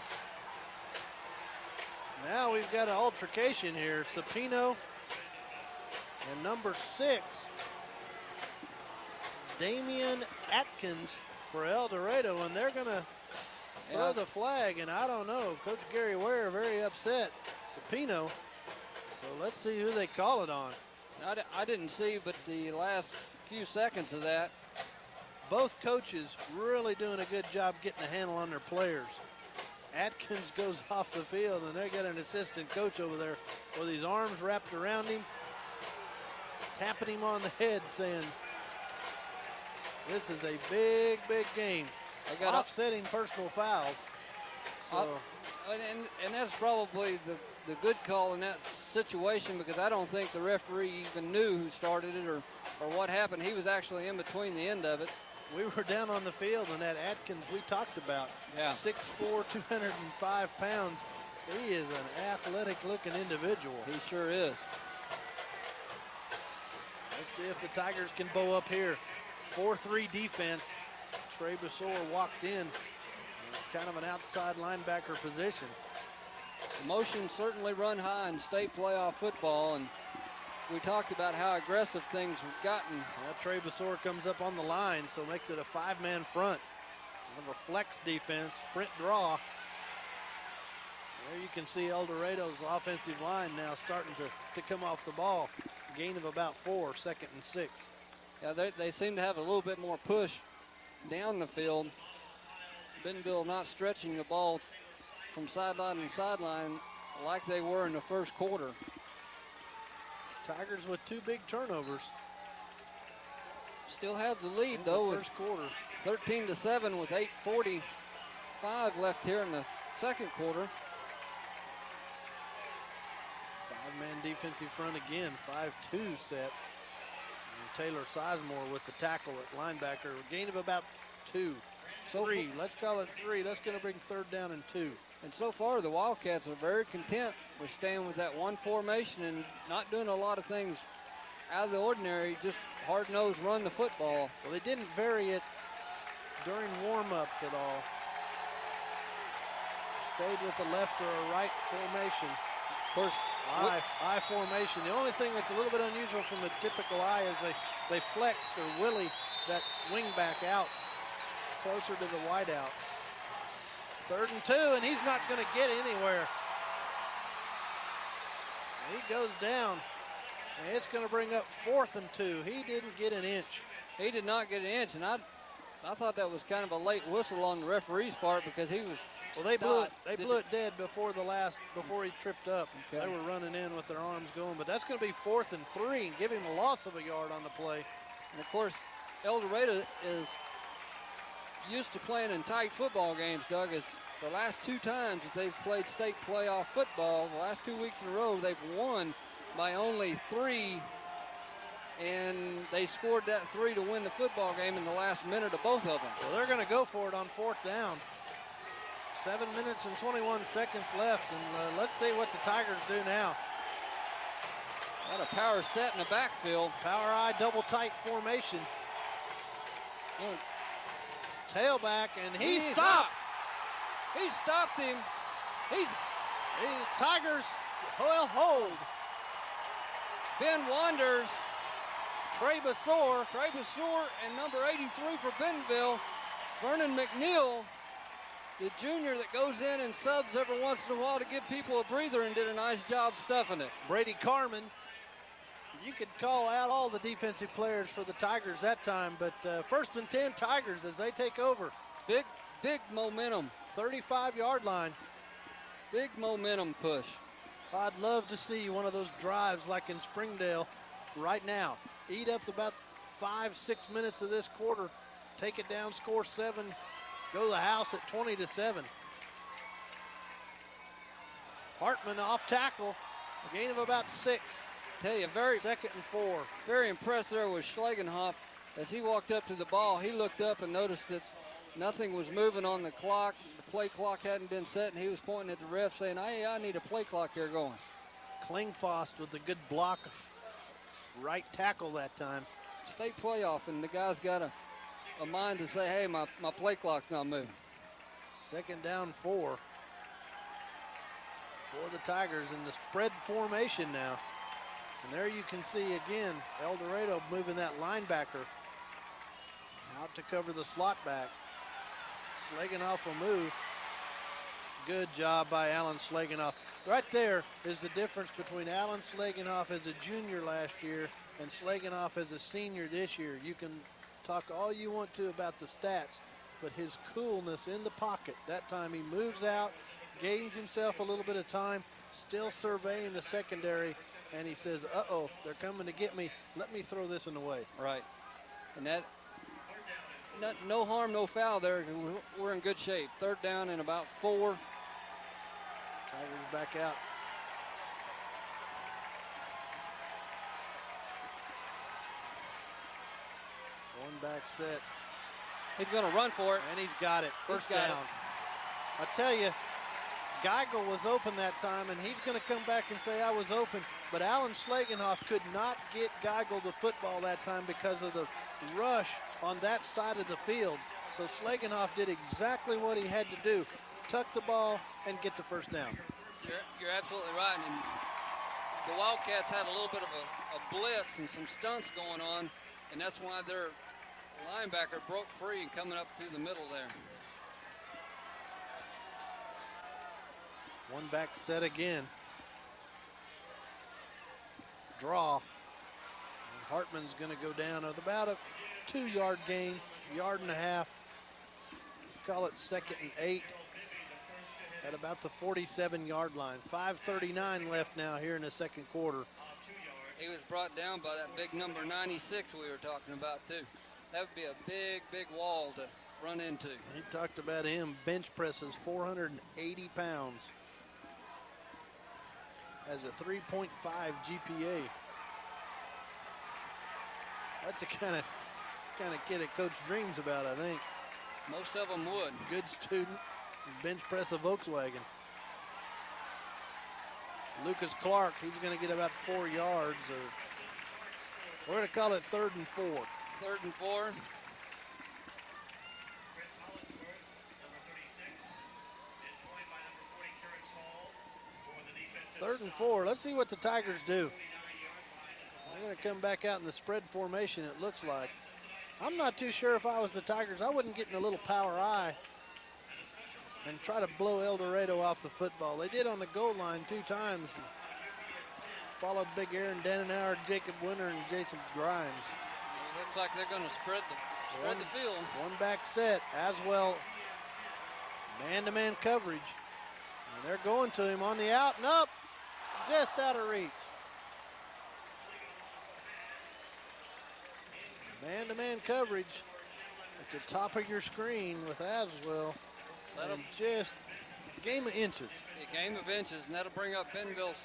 Now we've got an altercation here. Sapino and number 6, Damian Atkins for El Dorado, and they're going to throw the flag, and I don't know. Coach Gary Ware very upset. Sapino. So let's see who they call it on. I didn't see but the last few seconds of that. Both coaches really doing a good job getting a handle on their players. Atkins goes off the field, and they got an assistant coach over there with his arms wrapped around him, tapping him on the head, saying, this is a big, big game. I got offsetting personal fouls. So, and that's probably the good call in that situation, because I don't think the referee even knew who started it or what happened. He was actually in between the end of it. We were down on the field, and that Atkins we talked about, 6'4", 205 pounds. He is an athletic-looking individual. He sure is. Let's see if the Tigers can bow up here. 4-3 defense. Trey Besor walked in, kind of an outside linebacker position. Emotions certainly run high in state playoff football, and we talked about how aggressive things have gotten. Now Trey Besor comes up on the line, so makes it a 5-man front. Kind of a flex defense, sprint draw. There you can see El Dorado's offensive line now starting to come off the ball. Gain of about 4, 2nd and 6. Yeah, they seem to have a little bit more push down the field. Bentonville not stretching the ball from sideline to sideline like they were in the first quarter. Tigers with 2 big turnovers. Still have the lead though. First quarter. 13-7 with 8:45 left here in the second quarter. 5-man defensive front again, 5-2 set. And Taylor Sizemore with the tackle at linebacker. A gain of about 2. 3, let's call it 3. That's going to bring 3rd down and 2. And so far, the Wildcats are very content with staying with that one formation and not doing a lot of things out of the ordinary, just hard-nosed run the football. Well, they didn't vary it during warm-ups at all. Stayed with the left or a right formation. Of course, I formation. The only thing that's a little bit unusual from the typical I is they flex or willy that wing back out closer to the wideout. 3rd and 2, and he's not going to get anywhere. He goes down, and it's going to bring up 4th and 2. He didn't get an inch. He did not get an inch, and I thought that was kind of a late whistle on the referee's part because he was. Well, they blew it dead before he tripped up. Okay. They were running in with their arms going, but that's going to be 4th and 3 and give him a loss of 1 yard on the play. And of course, El Dorado is used to playing in tight football games, Doug. It's the last 2 times that they've played state playoff football, the last 2 weeks in a row, they've won by only 3, and they scored that 3 to win the football game in the last minute of both of them. Well, they're going to go for it on 4th down. 7 minutes and 21 seconds left, and let's see what the Tigers do now. Got a power set in the backfield. Power I double tight formation. Tailback, and he stopped. He stopped him. Tigers will hold. Ben Wanders, Trey Basor, and number 83 for Bentonville, Vernon McNeil, the junior that goes in and subs every once in a while to give people a breather, and did a nice job stuffing it. Brady Carmen. You could call out all the defensive players for the Tigers that time, but 1st and 10 Tigers as they take over. Big momentum. 35-yard line. Big momentum push. I'd love to see one of those drives like in Springdale right now. Eat up about 5-6 minutes of this quarter, take it down, score 7, go to the house at 20-7. Hartman off tackle, a gain of about 6. Tell you, 2nd and 4. Very impressed there with Schlagenhoff. As he walked up to the ball, he looked up and noticed that nothing was moving on the clock. The play clock hadn't been set, and he was pointing at the ref saying, hey, I need a play clock here going. Klingfoss with a good block, right tackle that time. State playoff, and the guy's got a mind to say, hey, my play clock's not moving. 2nd down 4 for the Tigers in the spread formation now. And there you can see again, El Dorado moving that linebacker out to cover the slot back. Schlagenhoff will move. Good job by Alan Schlagenhoff. Right there is the difference between Alan Schlagenhoff as a junior last year and Schlagenhoff as a senior this year. You can talk all you want to about the stats, but his coolness in the pocket, that time he moves out, gains himself a little bit of time, still surveying the secondary, and he says, uh-oh, they're coming to get me. Let me throw this in the way. Right. And that, no harm, no foul there. We're in good shape. 3rd down and about 4. Tigers back out. One back set. He's going to run for it. And he's got it. First down. I tell you, Geigel was open that time, and he's going to come back and say, I was open. But Alan Schlagenhoff could not get Geigel the football that time because of the rush on that side of the field. So Schlagenhoff did exactly what he had to do. Tuck the ball and get the first down. You're absolutely right. And the Wildcats had a little bit of a blitz and some stunts going on, and that's why their linebacker broke free and coming up through the middle there. One back set again. Draw. And Hartman's going to go down at about a 2-yard gain, 1.5 yards. Let's call it 2nd and 8 at about the 47-yard line. 5:39 left now here in the 2nd quarter. He was brought down by that big number 96 we were talking about too. That would be a big wall to run into. He talked about him. Bench presses 480 pounds. Has a 3.5 GPA. That's the kind of kid that Coach dreams about, I think. Most of them would. Good student. Bench press a Volkswagen. Lucas Clark, he's going to get about 4 yards. We're going to call it 3rd and 4. 3rd and 4. Third and 4. Let's see what the Tigers do. They're going to come back out in the spread formation, it looks like. I'm not too sure if I was the Tigers. I wouldn't get in a little power eye and try to blow El Dorado off the football. They did on the goal line 2 times. Followed big Aaron Dannenauer, Jacob Winter, and Jason Grimes. It looks like they're going to spread the field. One back set, as well. Man-to-man coverage. And they're going to him on the out and up. Just out of reach. Man-to-man coverage at the top of your screen with Aswell. And just a game of inches. A game of inches, and that'll bring up Bentonville's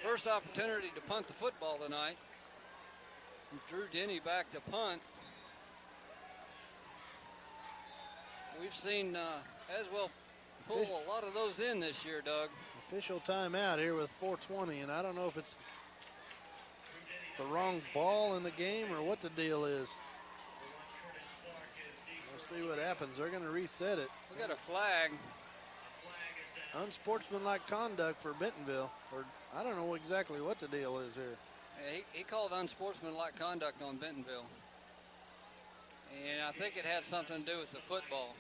first opportunity to punt the football tonight. Drew Denny back to punt. We've seen Aswell pull a lot of those in this year, Doug. Official timeout here with 4:20, and I don't know if it's the wrong ball in the game or what the deal is. We'll see what happens. They're going to reset it. We got a flag. Unsportsmanlike conduct for Bentonville. Or I don't know exactly what the deal is here. He called unsportsmanlike conduct on Bentonville. And I think it had something to do with the football.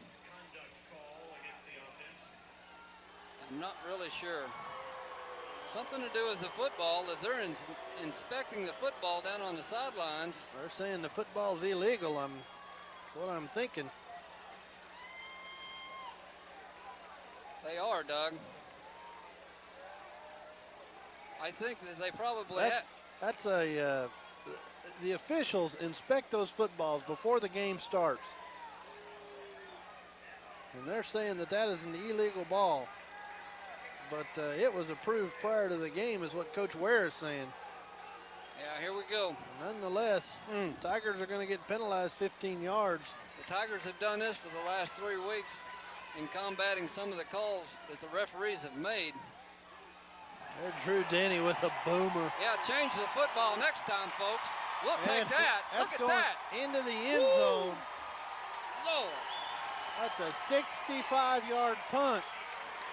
I'm not really sure. Something to do with the football, that they're inspecting the football down on the sidelines. They're saying the football's illegal. That's what I'm thinking. They are, Doug. I think that they probably That's the officials inspect those footballs before the game starts. And they're saying that is an illegal ball. But it was approved prior to the game is what Coach Ware is saying. Yeah, here we go. Nonetheless, Tigers are going to get penalized 15 yards. The Tigers have done this for the last 3 weeks in combating some of the calls that the referees have made. There's Drew Denny with a boomer. Yeah, change the football next time, folks. We'll take that. Look at going that. Into the end zone. Lord. That's a 65-yard punt.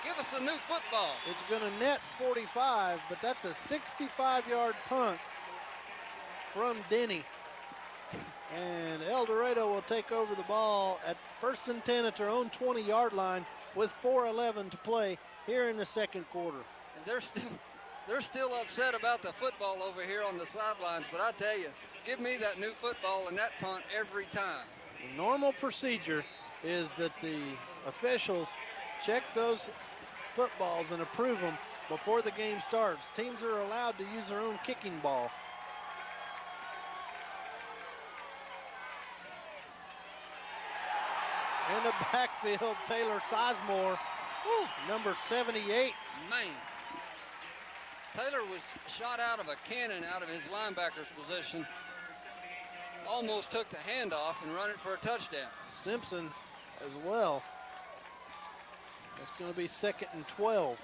Give us a new football. It's going to net 45, but that's a 65-yard punt from Denny. And El Dorado will take over the ball at 1st and 10 at their own 20-yard line with 4:11 to play here in the second quarter. And they're still upset about the football over here on the sidelines, but I tell you, give me that new football and that punt every time. The normal procedure is that the officials check those footballs and approve them before the game starts. Teams are allowed to use their own kicking ball. In the backfield, Taylor Sizemore, number 78. Man, Taylor was shot out of a cannon out of his linebacker's position. Almost took the handoff and run it for a touchdown. Simpson as well. It's going to be 2nd and 12.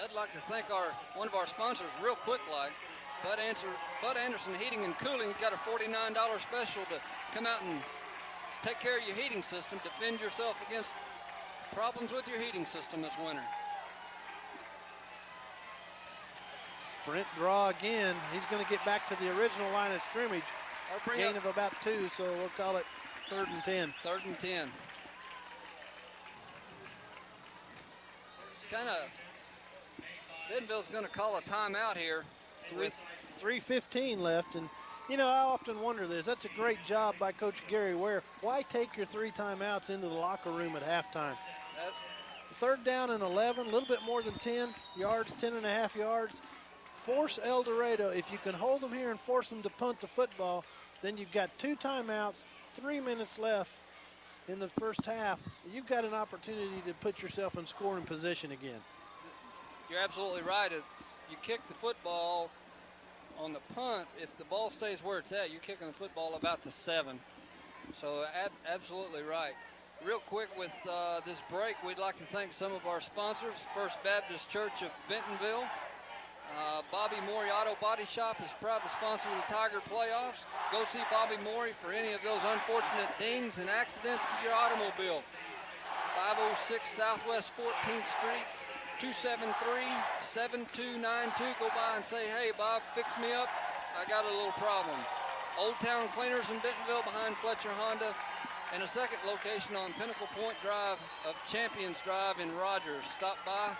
I'd like to thank one of our sponsors real quick, like Bud Anderson Heating and Cooling. Got a $49 special to come out and take care of your heating system. Defend yourself against problems with your heating system this winter. Sprint draw again. He's going to get back to the original line of scrimmage. Gain of about 2, so we'll call it 3rd and 10. 3rd and 10. It's kind of, Bentonville's going to call a timeout here. 3:15 left, and you know, I often wonder this. That's a great job by Coach Gary Ware. Why take your 3 timeouts into the locker room at halftime? 3rd down and 11, a little bit more than 10 yards, 10.5 yards. Force El Dorado. If you can hold them here and force them to punt the football, then you've got 2 timeouts, 3 minutes left in the first half. You've got an opportunity to put yourself in scoring position again. You're absolutely right. You kick the football on the punt. If the ball stays where it's at, you're kicking the football about to 7. So absolutely right. Real quick with this break, we'd like to thank some of our sponsors. First Baptist Church of Bentonville. Bobby Morey Auto Body Shop is proud to sponsor the Tiger playoffs. Go see Bobby Morey for any of those unfortunate dings and accidents to your automobile. 506 Southwest 14th Street, 273-7292. Go by and say, hey, Bob, fix me up. I got a little problem. Old Town Cleaners in Bentonville behind Fletcher Honda. And a second location on Pinnacle Point Drive of Champions Drive in Rogers. Stop by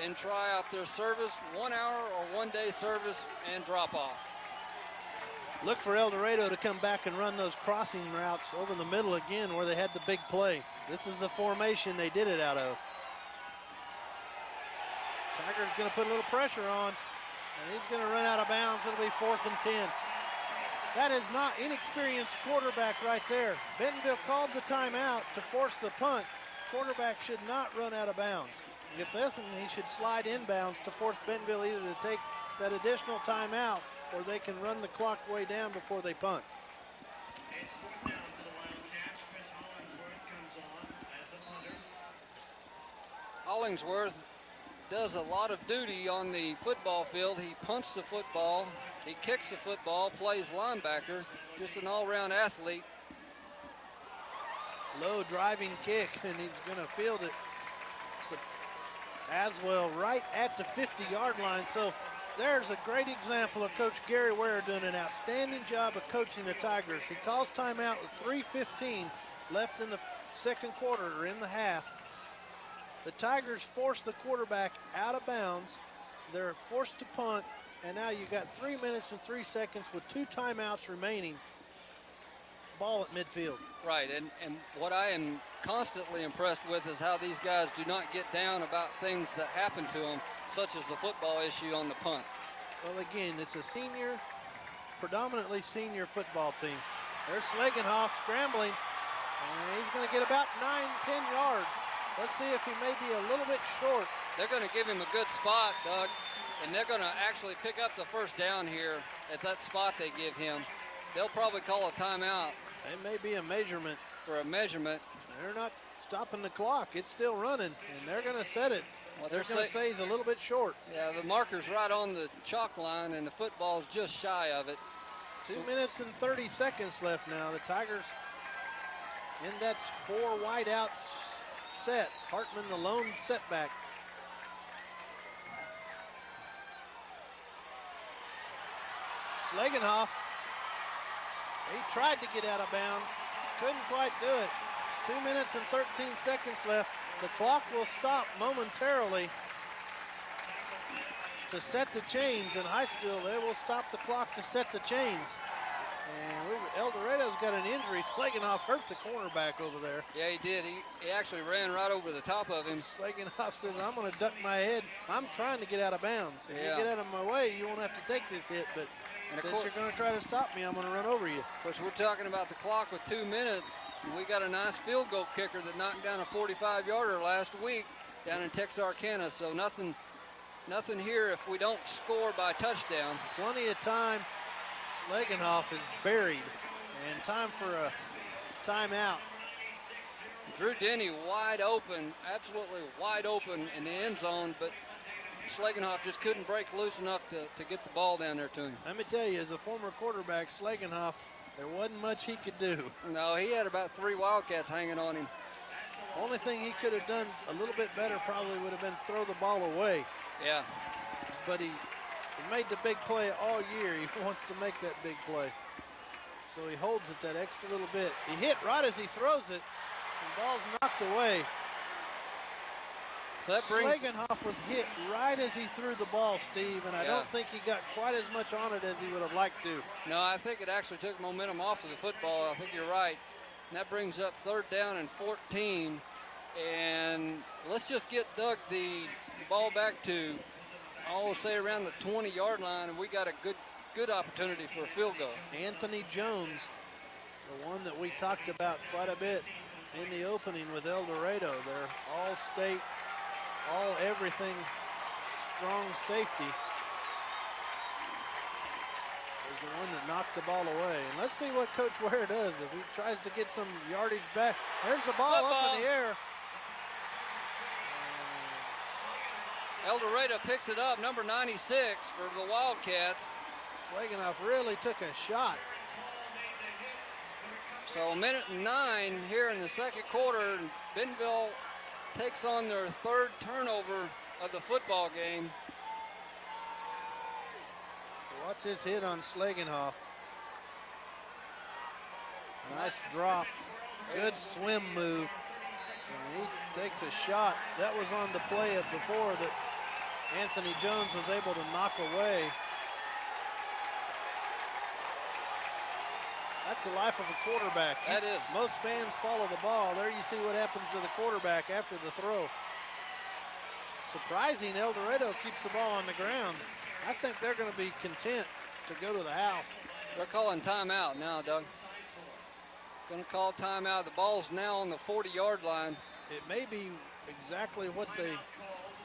and try out their service, 1 hour or 1 day service and drop off. Look for El Dorado to come back and run those crossing routes over the middle again where they had the big play. This is the formation they did it out of. Tiger's going to put a little pressure on, and he's going to run out of bounds. It'll be 4th and 10. That is not inexperienced quarterback right there. Bentonville called the timeout to force the punt. Quarterback should not run out of bounds. If anything, he should slide inbounds to force Bentonville either to take that additional timeout or they can run the clock way down before they punt. It's 4th down for the Wildcats. Chris Hollingsworth comes on as the punter. Hollingsworth does a lot of duty on the football field. He punts the football, he kicks the football, plays linebacker, just an all-around athlete. Low driving kick, and he's going to field it as well right at the 50-yard line. So there's a great example of Coach Gary Ware doing an outstanding job of coaching the Tigers. He calls timeout with 3:15 left in the second quarter, or in the half. The Tigers force the quarterback out of bounds. They're forced to punt, and now you got 3 minutes and 3 seconds with 2 timeouts remaining. Ball at midfield. Right, and what I am constantly impressed with is how these guys do not get down about things that happen to them, such as the football issue on the punt. Well, again, it's a predominantly senior football team. There's Schlegenhoff scrambling, and he's going to get about 9-10 yards. Let's see if he may be a little bit short. They're going to give him a good spot, Doug, and they're going to actually pick up the first down here at that spot they give him. They'll probably call a timeout. It may be a measurement. For a measurement. They're not stopping the clock. It's still running, and they're going to set it. Well, they're going to say he's a little bit short. Yeah, the marker's right on the chalk line, and the football's just shy of it. 2 minutes and 30 seconds left now. The Tigers in that 4 wideouts set. Hartman the lone setback. Schlegenhoff, he tried to get out of bounds, couldn't quite do it. 2 minutes and 13 seconds left. The clock will stop momentarily to set the chains. In high school, they will stop the clock to set the chains. And El Dorado's got an injury. Schlegenhoff hurt the cornerback over there. Yeah, he did. He actually ran right over the top of him. Schlegenhoff says, I'm going to duck my head. I'm trying to get out of bounds. If you get out of my way, you won't have to take this hit. But since you're going to try to stop me, I'm going to run over you. Of course, we're talking about the clock with 2 minutes. And we got a nice field goal kicker that knocked down a 45-yarder last week down in Texarkana. So nothing here if we don't score by touchdown. Plenty of time. Schlegenhoff is buried, and time for a timeout. Drew Denny wide open, absolutely wide open in the end zone, but Schlegenhoff just couldn't break loose enough to get the ball down there to him. Let me tell you, as a former quarterback, Schlegenhoff, there wasn't much he could do. No, he had about 3 Wildcats hanging on him. Only thing he could have done a little bit better probably would have been throw the ball away. Yeah. But he made the big play all year. He wants to make that big play. So he holds it that extra little bit. He hit right as he throws it, and ball's knocked away. So that brings... Schlegenhoff was hit right as he threw the ball, Steve, and I don't think he got quite as much on it as he would have liked to. No, I think it actually took momentum off of the football. I think you're right. And that brings up 3rd down and 14. And let's just get Doug the ball back to, I'll say, around the 20-yard line, and we got a good opportunity for a field goal. Anthony Jones, the one that we talked about quite a bit in the opening with El Dorado. They're all-state, all-everything, strong safety. Is the one that knocked the ball away. And let's see what Coach Ware does if he tries to get some yardage back. There's the ball up in the air. El Dorado picks it up, number 96 for the Wildcats. Schlegenhoff really took a shot. So 1:09 here in the second quarter. Bentonville takes on their 3rd turnover of the football game. Watch this hit on Schlegenhoff. Nice drop. Good swim move. And he takes a shot. That was on the play of before that Anthony Jones was able to knock away. That's the life of a quarterback. That is. Most fans follow the ball. There you see what happens to the quarterback after the throw. Surprising, El Dorado keeps the ball on the ground. I think they're going to be content to go to the house. They're calling timeout now, Doug. Going to call timeout. The ball's now on the 40-yard line. It may be exactly what they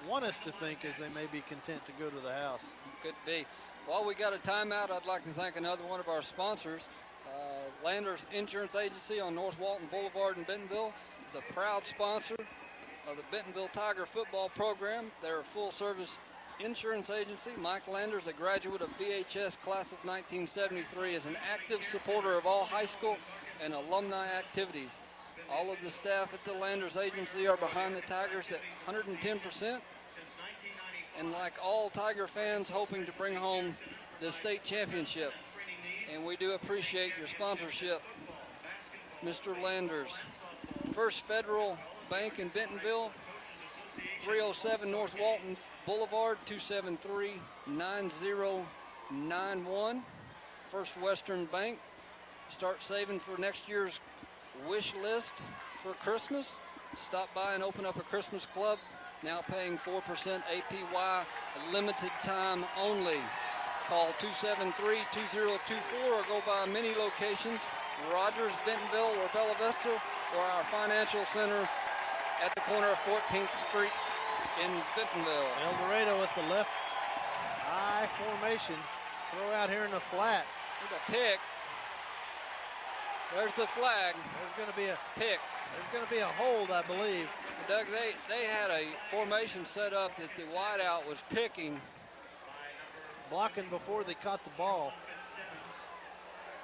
want us to think, is they may be content to go to the house. Could be. While we got a timeout, I'd like to thank another one of our sponsors. Landers Insurance Agency on North Walton Boulevard in Bentonville is a proud sponsor of the Bentonville Tiger football program. They're a full-service insurance agency. Mike Landers, a graduate of BHS class of 1973, is an active supporter of all high school and alumni activities. All of the staff at the Landers agency are behind the Tigers at 110%. And like all Tiger fans, hoping to bring home the state championship. And we do appreciate your sponsorship, Mr. Landers. First Federal Bank in Bentonville, 307 North Walton Boulevard, 273-9091. First Western Bank. Start saving for next year's wish list for Christmas. Stop by and open up a Christmas club. Now paying 4% APY, limited time only. Call 273-2024 or go by many locations, Rogers, Bentonville, or Bella Vista, or our financial center at the corner of 14th Street in Bentonville. El Dorado with the left eye formation. Throw out here in the flat. There's a pick. There's the flag. There's going to be a pick. There's going to be a hold, I believe. Doug, they had a formation set up that the wideout was picking. Blocking before they caught the ball.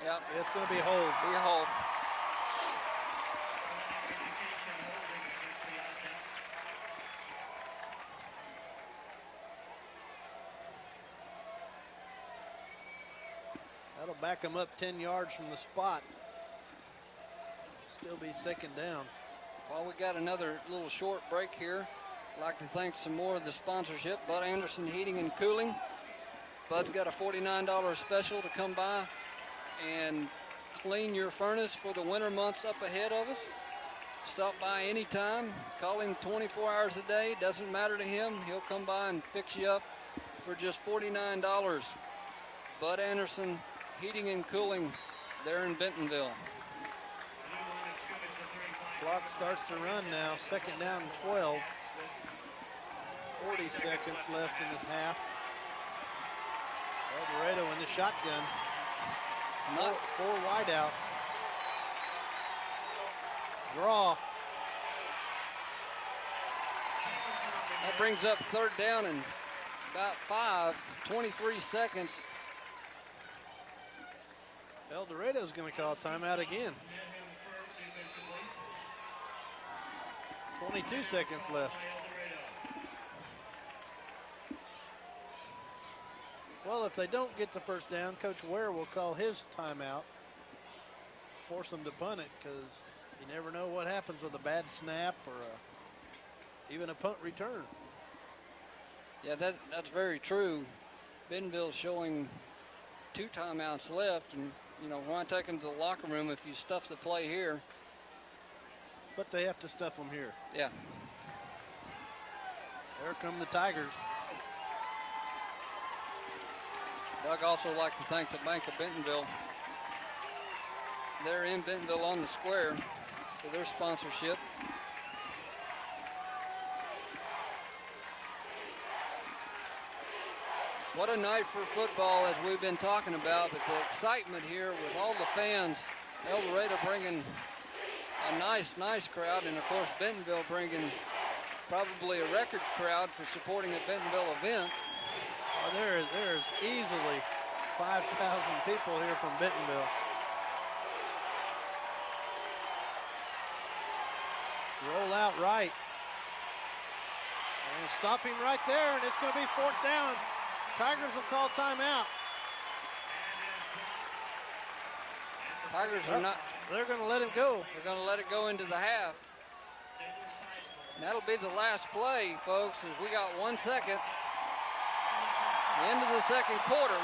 Yep. It's going to be a hold. Be a hold. That'll back them up 10 yards from the spot. Still be second down. Well, we got another little short break here. I'd like to thank some more of the sponsorship. Bud Anderson Heating and Cooling. Bud's got a $49 special to come by and clean your furnace for the winter months up ahead of us. Stop by anytime. Call him 24 hours a day. Doesn't matter to him. He'll come by and fix you up for just $49. Bud Anderson Heating and Cooling there in Bentonville. Clock starts to run now. Second down and 12. 40 seconds left in the half. El Dorado in the shotgun. Four wideouts. Draw. That brings up third down and about 23 seconds. El Dorado's going to call a timeout again. 22 seconds left. Well, if they don't get the first down, Coach Ware will call his timeout. Force them to punt it because you never know what happens with a bad snap or even a punt return. Yeah, that's very true. Bentonville's showing 2 timeouts left, and you know, why take them to the locker room if you stuff the play here? But they have to stuff them here. Yeah. There come the Tigers. Doug also like to thank the Bank of Bentonville. They're in Bentonville on the square for their sponsorship. What a night for football, as we've been talking about, but the excitement here with all the fans. El Dorado bringing a nice crowd, and of course Bentonville bringing probably a record crowd for supporting a Bentonville event. Oh, there's easily 5,000 people here from Bentonville. Roll out right. And stop him right there, and it's going to be fourth down. Tigers will call timeout. Tigers are not. They're going to let him go. They're going to let it go into the half. And that'll be the last play, folks, as we got 1 second. The end of the second quarter.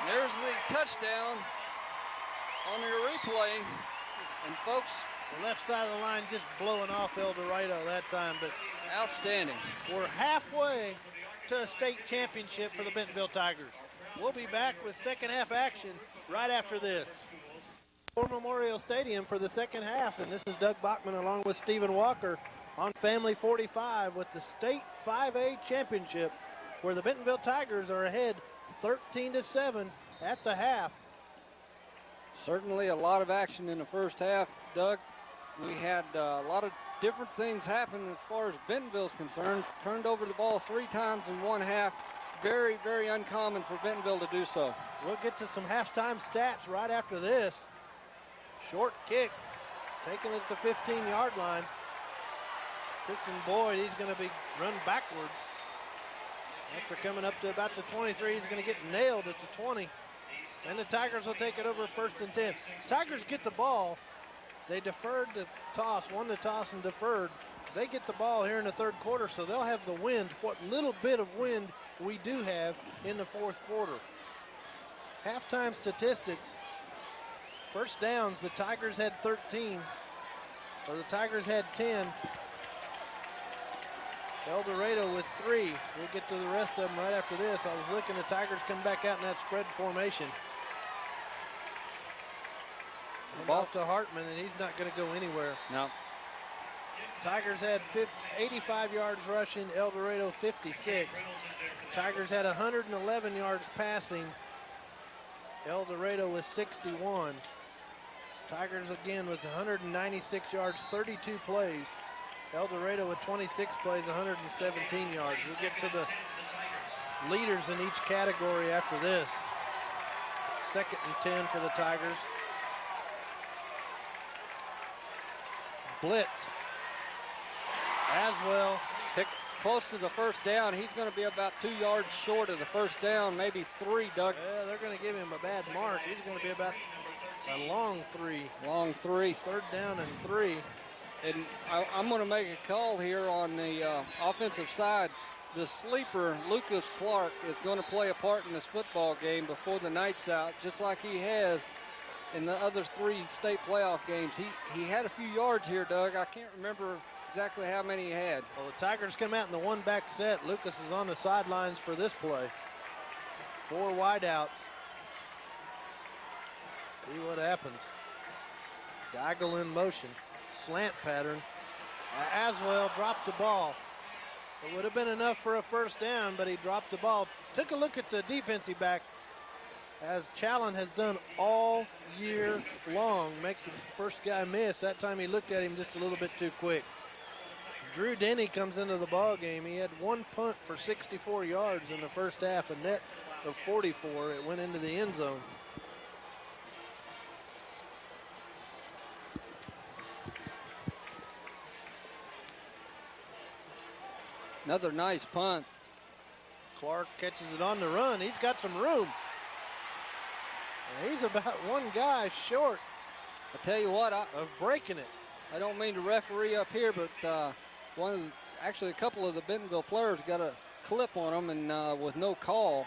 There's the touchdown on your replay. And folks, the left side of the line just blowing off El Dorado that time, but outstanding. We're halfway to a state championship for the Bentonville Tigers. We'll be back with second half action right after this. War Memorial Stadium for the second half, and this is Doug Bachman along with Stephen Walker on Family 45 with the state 5A championship, where the Bentonville Tigers are ahead 13-7 at the half. Certainly a lot of action in the first half, Doug. we had a lot of different things happen as far as Bentonville's concerned. Turned over the ball 3 times in one half. Very, very uncommon for Bentonville to do so. We'll get to some halftime stats right after this. Short kick, taken at the 15-yard line. Christian Boyd, he's going to be run backwards. After coming up to about the 23, he's going to get nailed at the 20. And the Tigers will take it over 1st and 10. Tigers get the ball. They deferred the toss, won the toss and deferred. They get the ball here in the 3rd quarter, so they'll have the wind, what little bit of wind we do have in the 4th quarter. Halftime statistics. First downs, the Tigers had 13, or the Tigers had 10. El Dorado with 3. We'll get to the rest of them right after this. I was looking, the Tigers come back out in that spread formation. Ball to Hartman, and he's not going to go anywhere. No. Tigers had 85 yards rushing, El Dorado 56. Tigers had 111 yards passing. El Dorado with 61. Tigers again with 196 yards, 32 plays. El Dorado with 26 plays, 117 yards. We'll get to the leaders in each category after this. 2nd and 10 for the Tigers. Blitz. Aswell. Pick close to the 1st down. He's going to be about 2 yards short of the 1st down, maybe 3, Doug. Yeah, they're going to give him a bad mark. He's going to be about a long 3. Long 3. 3rd down and 3. And I'm going to make a call here on the offensive side. The sleeper, Lucas Clark, is going to play a part in this football game before the night's out, just like he has in the other 3 state playoff games. He had a few yards here, Doug. I can't remember exactly how many he had. Well, the Tigers come out in the 1-back set. Lucas is on the sidelines for this play. 4 wideouts. See what happens. Geigel in motion. Slant pattern. Aswell dropped the ball. It would have been enough for a 1st down, but he dropped the ball. Took a look at the defensive back, as Challen has done all year long. Make the first guy miss. That time he looked at him just a little bit too quick. Drew Denny comes into the ball game. He had 1 punt for 64 yards in the 1st half, a net of 44. It went into the end zone. Another nice punt. Clark catches it on the run. He's got some room. And he's about 1 guy short I tell you what, of breaking it. I don't mean to referee up here, but actually a couple of the Bentonville players got a clip on them and with no call.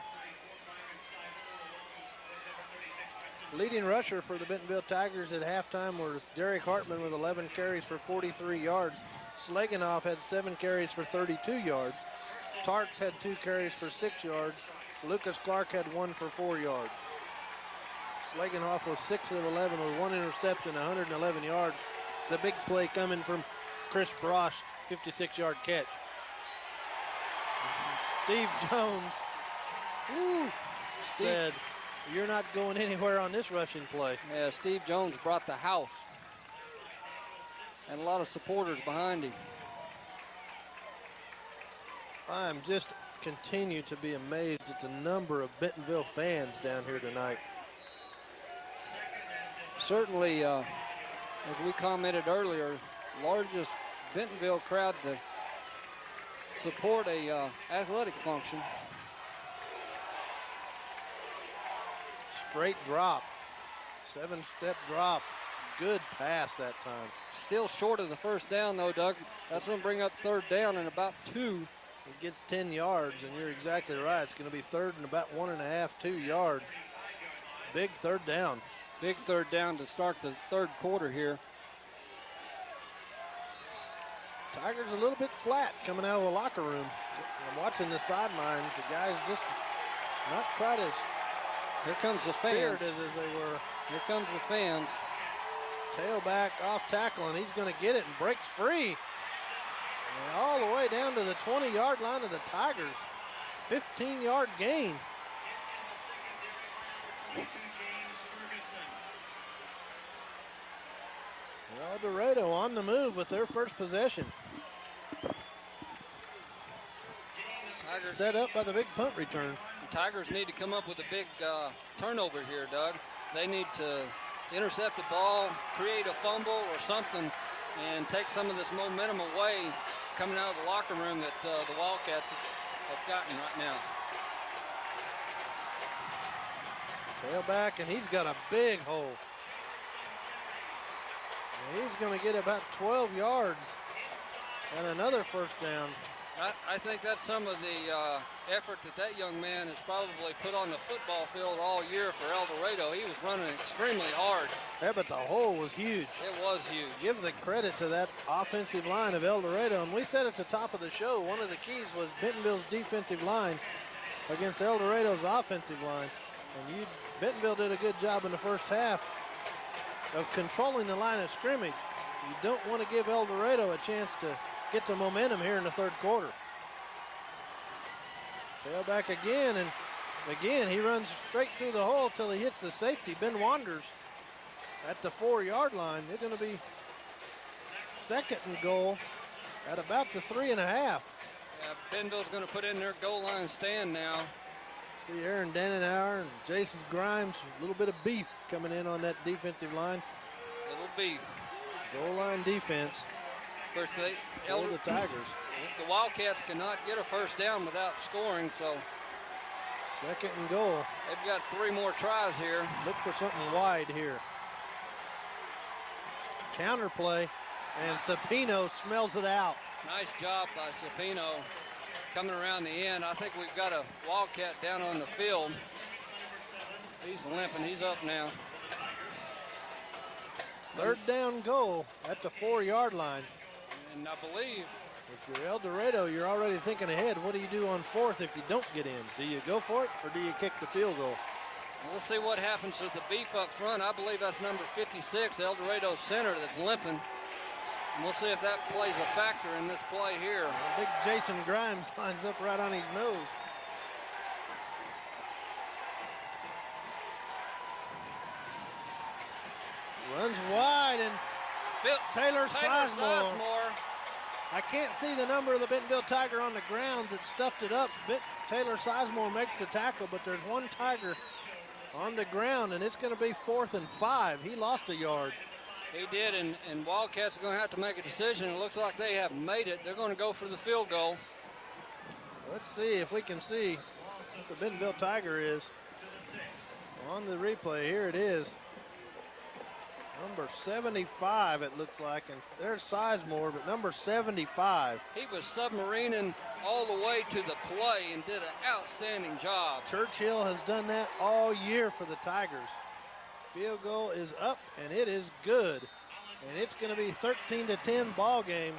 Leading rusher for the Bentonville Tigers at halftime was Derek Hartman with 11 carries for 43 yards. Slegenoff had 7 carries for 32 yards. Tarks had 2 carries for 6 yards. Lucas Clark had 1 for 4 yards. Slegenoff was 6 of 11 with 1 interception, 111 yards. The big play coming from Chris Brosh, 56-yard catch. Steve Jones said, "You're not going anywhere on this rushing play." Yeah, Steve Jones brought the house. And a lot of supporters behind him. I'm just continue to be amazed at the number of Bentonville fans down here tonight. Certainly, as we commented earlier, largest Bentonville crowd to support a athletic function. Straight drop, 7-step drop. Good pass that time. Still short of the 1st down, though, Doug. That's going to bring up 3rd down and about 2. He gets 10 yards, and you're exactly right. It's going to be 3rd and about 1.5, 2 yards. Big 3rd down. Big 3rd down to start the 3rd quarter here. Tigers a little bit flat coming out of the locker room. I'm watching the sidelines. The guys just not quite as Here comes the fans. spirited as they were. Here comes the fans. Tailback off tackle, and he's going to get it and breaks free. And all the way down to the 20-yard line of the Tigers. 15-yard gain. El Dorado on the move with their first possession. Tigers, Set up by the big punt return. the Tigers need to come up with a big turnover here, Doug. They need to intercept the ball, create a fumble or something, and take some of this momentum away coming out of the locker room that the Wildcats have gotten right now. Tailback, and he's got a big hole. And he's going to get about 12 yards and another first down. I think that's some of the effort that young man has probably put on the football field all year for El Dorado. He was running extremely hard. Yeah, but the hole was huge. It was huge. Give the credit to that offensive line of El Dorado. And we said at the top of the show, one of the keys was Bentonville's defensive line against El Dorado's offensive line. And Bentonville did a good job in the first half of controlling the line of scrimmage. You don't want to give El Dorado a chance to get the momentum here in the third quarter. Tailback again, and again he runs straight through the hole till he hits the safety, Ben Wanders, at the 4-yard line. They're going to be second and goal at about the 3.5. Yeah, Bentonville's going to put in their goal line stand now. See Aaron Dannenauer and Jason Grimes, a little bit of beef coming in on that defensive line. Little beef. Goal line defense Of course, for the Tigers. The Wildcats cannot get a first down without scoring, so Second and goal. they've got 3 more tries here. Look for something wide here. Counter play, and Sapino smells it out. Nice job by Sapino coming around the end. I think we've got a Wildcat down on the field. He's limping. He's up now. Third down goal at the 4-yard line. And I believe If you're El Dorado, you're already thinking ahead. What do you do on fourth if you don't get in? Do you go for it or do you kick the field goal? we'll see what happens with the beef up front. I believe that's number 56, El Dorado center, that's limping. And we'll see if that plays a factor in this play here. Big Jason Grimes lines up right on his nose. Runs wide, and Taylor Sizemore. I can't see the number of the Bentonville Tiger on the ground that stuffed it up. Taylor Sizemore makes the tackle, but there's one Tiger on the ground, and it's going to be 4th and 5. He lost a yard. He did, and Wildcats are going to have to make a decision. It looks like they have made it. They're going to go for the field goal. Let's see if we can see what the Bentonville Tiger is on the replay. Here it is. Number 75, it looks like, and there's Sizemore, but number 75. He was submarining all the way to the play and did an outstanding job. Churchill has done that all year for the Tigers. Field goal is up, and it is good. And it's going to be 13-10 ball game.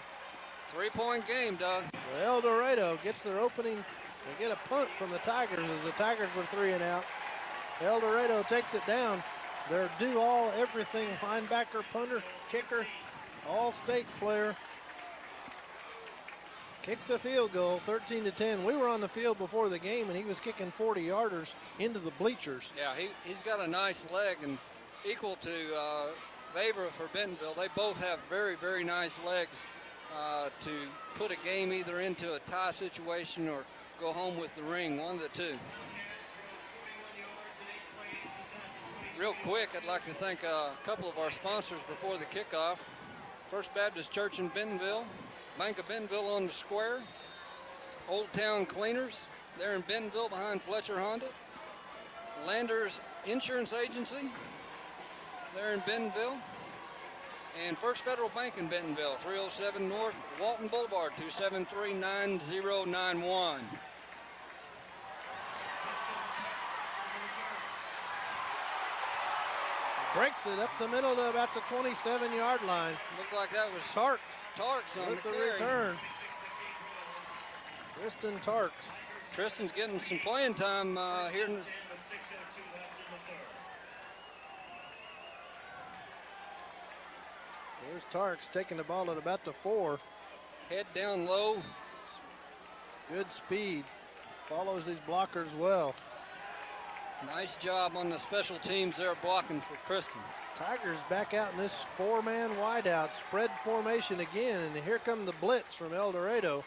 3-point game, Doug. El Dorado gets their opening. They get a punt from the Tigers as the Tigers were 3 and out. El Dorado takes it down. They're everything, linebacker, punter, kicker, all-state player. Kicks a field goal, 13-10. We were on the field before the game, and he was kicking 40-yarders into the bleachers. Yeah, he's got a nice leg, and equal to Favor for Bentonville. They both have very, very nice legs to put a game either into a tie situation or go home with the ring, one of the two. Real quick, I'd like to thank a couple of our sponsors before the kickoff. First Baptist Church in Bentonville, Bank of Bentonville on the square, Old Town Cleaners, there in Bentonville behind Fletcher Honda, Landers Insurance Agency, there in Bentonville, and First Federal Bank in Bentonville, 307 North Walton Boulevard, 273-9091. Breaks it up the middle to about the 27-yard line. Looked like that was Tarks Tarks on with the the carry. return. Tristan Tarks. Tristan's getting some playing time here. There's Tarks taking the ball at about the 4. Head down low. Good speed. Follows these blockers well. Nice job on the special teams there blocking for Kristen. Tigers back out in this four-man wideout, spread formation again, and here come the blitz from El Dorado.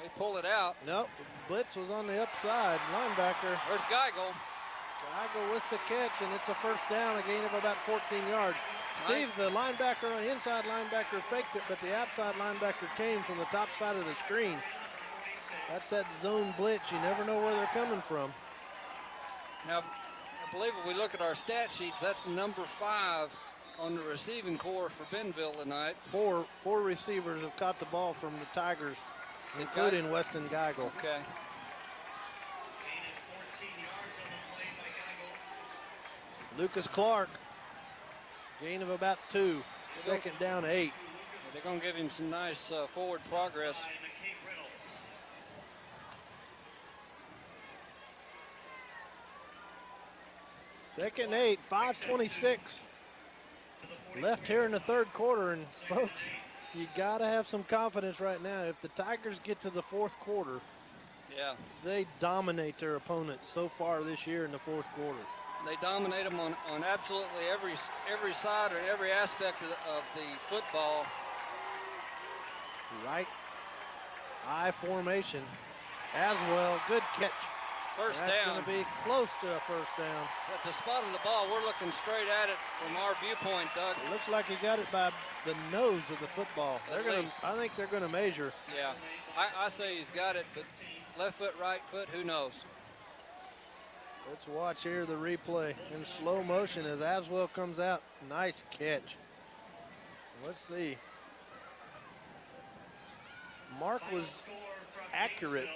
They pull it out. Nope, blitz was on the upside. Linebacker. There's Geigel. Geigel with the catch, and it's a first down, a gain of about 14 yards. Steve, the linebacker, inside linebacker faked it, but the outside linebacker came from the top side of the screen. That's that zone blitz. You never know where they're coming from. Now, I believe if we look at our stat sheets, that's number 5 on the receiving corps for Bentonville tonight. Four receivers have caught the ball from the Tigers, including Weston Geigel. Okay. Lucas Clark, gain of about 2, second down 8. They're going to give him some nice forward progress. Second 8, 5:26 left here in the third quarter, and folks, you got to have some confidence right now. If the Tigers get to the fourth quarter, yeah, they dominate their opponents so far this year in the fourth quarter. They dominate them on absolutely every side or every aspect of the football. Right eye formation as well. Good catch. First That's down. going to be close to a first down. At the spot of the ball, we're looking straight at it from our viewpoint, Doug. It looks like he got it by the nose of the football. I think they're going to measure. Yeah, I say he's got it, but left foot, right foot, who knows? Let's watch here the replay in slow motion as Aswell comes out. Nice catch. Let's see. Mark was accurate.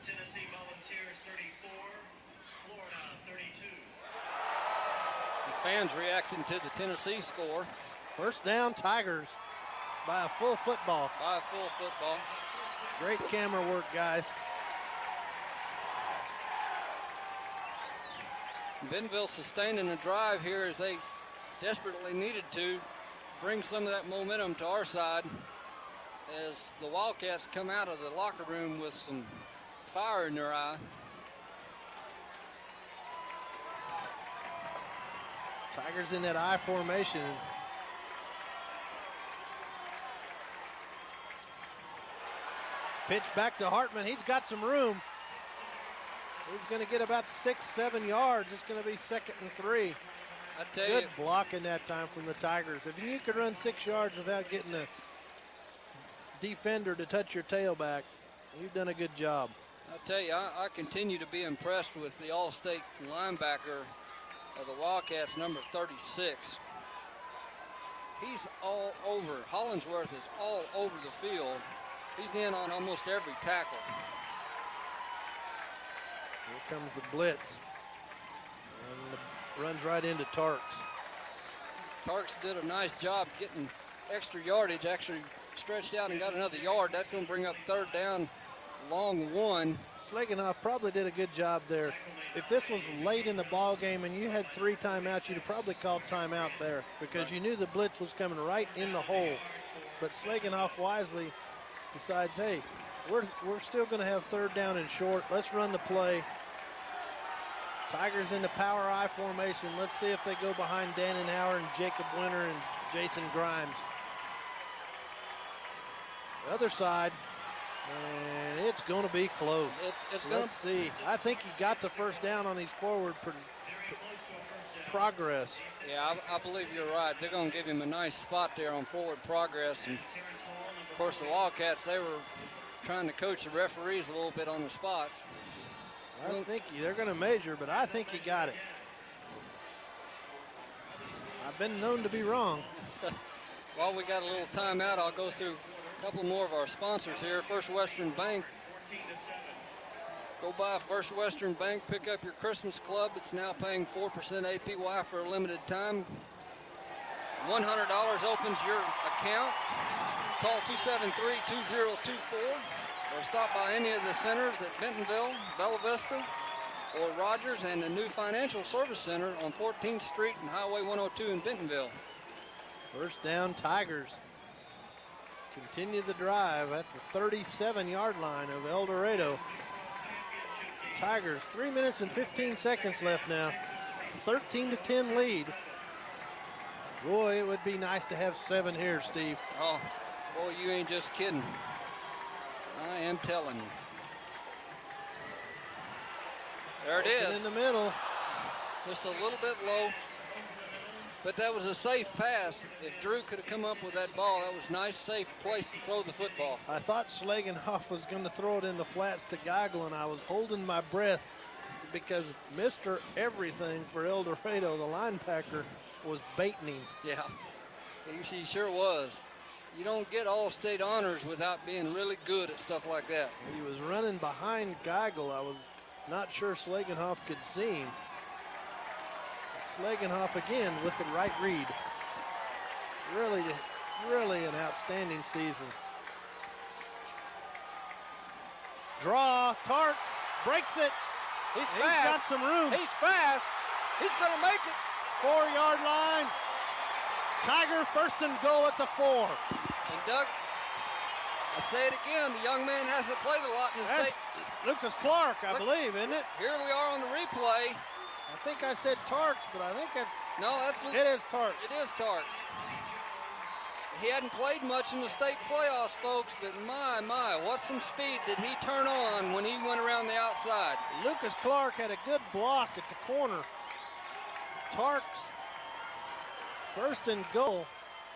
The Tennessee Volunteers 34, Florida 32. The fans reacting to the Tennessee score. First down, Tigers by a full football. By a full football. Great camera work, guys. Bentonville sustaining the drive here as they desperately needed to bring some of that momentum to our side as the Wildcats come out of the locker room with some fire in their eye. Tigers in that I formation. Pitch back to Hartman. He's got some room. He's going to get about 6-7 yards. It's going to be 2nd and 3. I tell Good you, blocking that time from the Tigers. If you could run 6 yards without getting a defender to touch your tailback, you've done a good job. I tell you, I continue to be impressed with the All-State linebacker of the Wildcats, number 36. He's all over. Hollingsworth is all over the field. He's in on almost every tackle. Here comes the blitz. And runs right into Tarks. Tarks did a nice job getting extra yardage, actually stretched out and got another yard. That's going to bring up third down, long 1. Sleganoff probably did a good job there. If this was late in the ball game and you had 3 timeouts, you'd have probably called timeout there because you knew the blitz was coming right in the hole. But Sleganoff wisely decides, hey, we're still going to have third down and short. Let's run the play. Tigers in the power I formation. Let's see if they go behind Dannenhauer and Jacob Winter and Jason Grimes. The other side, and it's going to be close. Let's see. I think he got the first down on these forward progress. Yeah, I believe you're right. They're going to give him a nice spot there on forward progress. And of course, the Wildcats, they were trying to coach the referees a little bit on the spot. I think they're going to measure, but I think he got it. I've been known to be wrong. While we got a little timeout, I'll go through a couple more of our sponsors here. First Western Bank. Go by First Western Bank, pick up your Christmas club. It's now paying 4% APY for a limited time. $100 opens your account. Call 273-2024 or stop by any of the centers at Bentonville, Bella Vista, or Rogers and the new Financial Service Center on 14th Street and Highway 102 in Bentonville. First down, Tigers. Continue the drive at the 37-yard line of El Dorado. Tigers. 3 minutes and 15 seconds left now. 13-10 lead. Boy, it would be nice to have 7 here, Steve. Oh, boy, you ain't just kidding. I am telling you. There it Open is. in the middle. Just a little bit low. But that was a safe pass. If Drew could have come up with that ball, that was a nice, safe place to throw the football. I thought Schlagenhoff was going to throw it in the flats to Geigel, and I was holding my breath because Mr. Everything for El Dorado, the linebacker, was baiting him. Yeah, he sure was. You don't get all-state honors without being really good at stuff like that. He was running behind Geigel. I was not sure Schlagenhoff could see him. Schlagenhoff again with the right read. Really an outstanding season. Draw, Tarks breaks it. He's He's fast. got some room. He's fast. He's going to make it. 4-yard line. Tiger first and goal at the 4. And Doug, I say it again, the young man hasn't played a lot in the That's state. Lucas Clark, I Look. believe, isn't it? Here we are on the replay. I think I said Tarks, but I think No, it is Tarks. It is Tarks. He hadn't played much in the state playoffs, folks, but my, what some speed did he turn on when he went around the outside. Lucas Clark had a good block at the corner. Tarks first and goal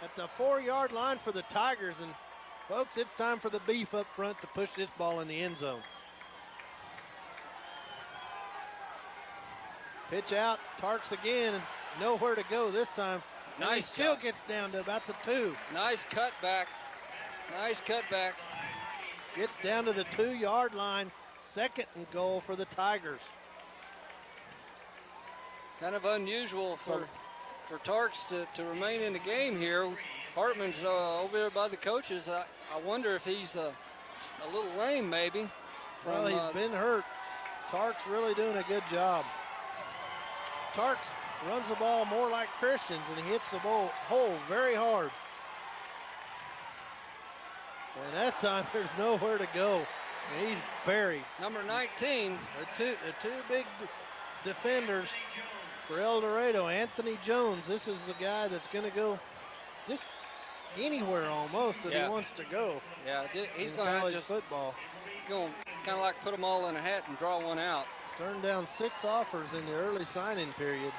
at the 4-yard line for the Tigers. And folks, it's time for the beef up front to push this ball in the end zone. Pitch out, Tarks again, and nowhere to go this time. And he Nice still job. gets down to about the 2. Nice cutback. Nice cutback. Gets down to the 2-yard line. Second and goal for the Tigers. Kind of unusual for Tarks to remain in the game here. Hartman's over there by the coaches. I wonder if he's a little lame maybe. Well, he's been hurt. Tarks really doing a good job. Tarks runs the ball more like Christians, and he hits the hole very hard. And that time there's nowhere to go. And he's buried. Number 19. The two big defenders for El Dorado. Anthony Jones, this is the guy that's going to go just anywhere almost that he wants to go. Yeah, he's in going to college just football. going kind of like put them all in a hat and draw one out. Turned down 6 offers in the early signing period.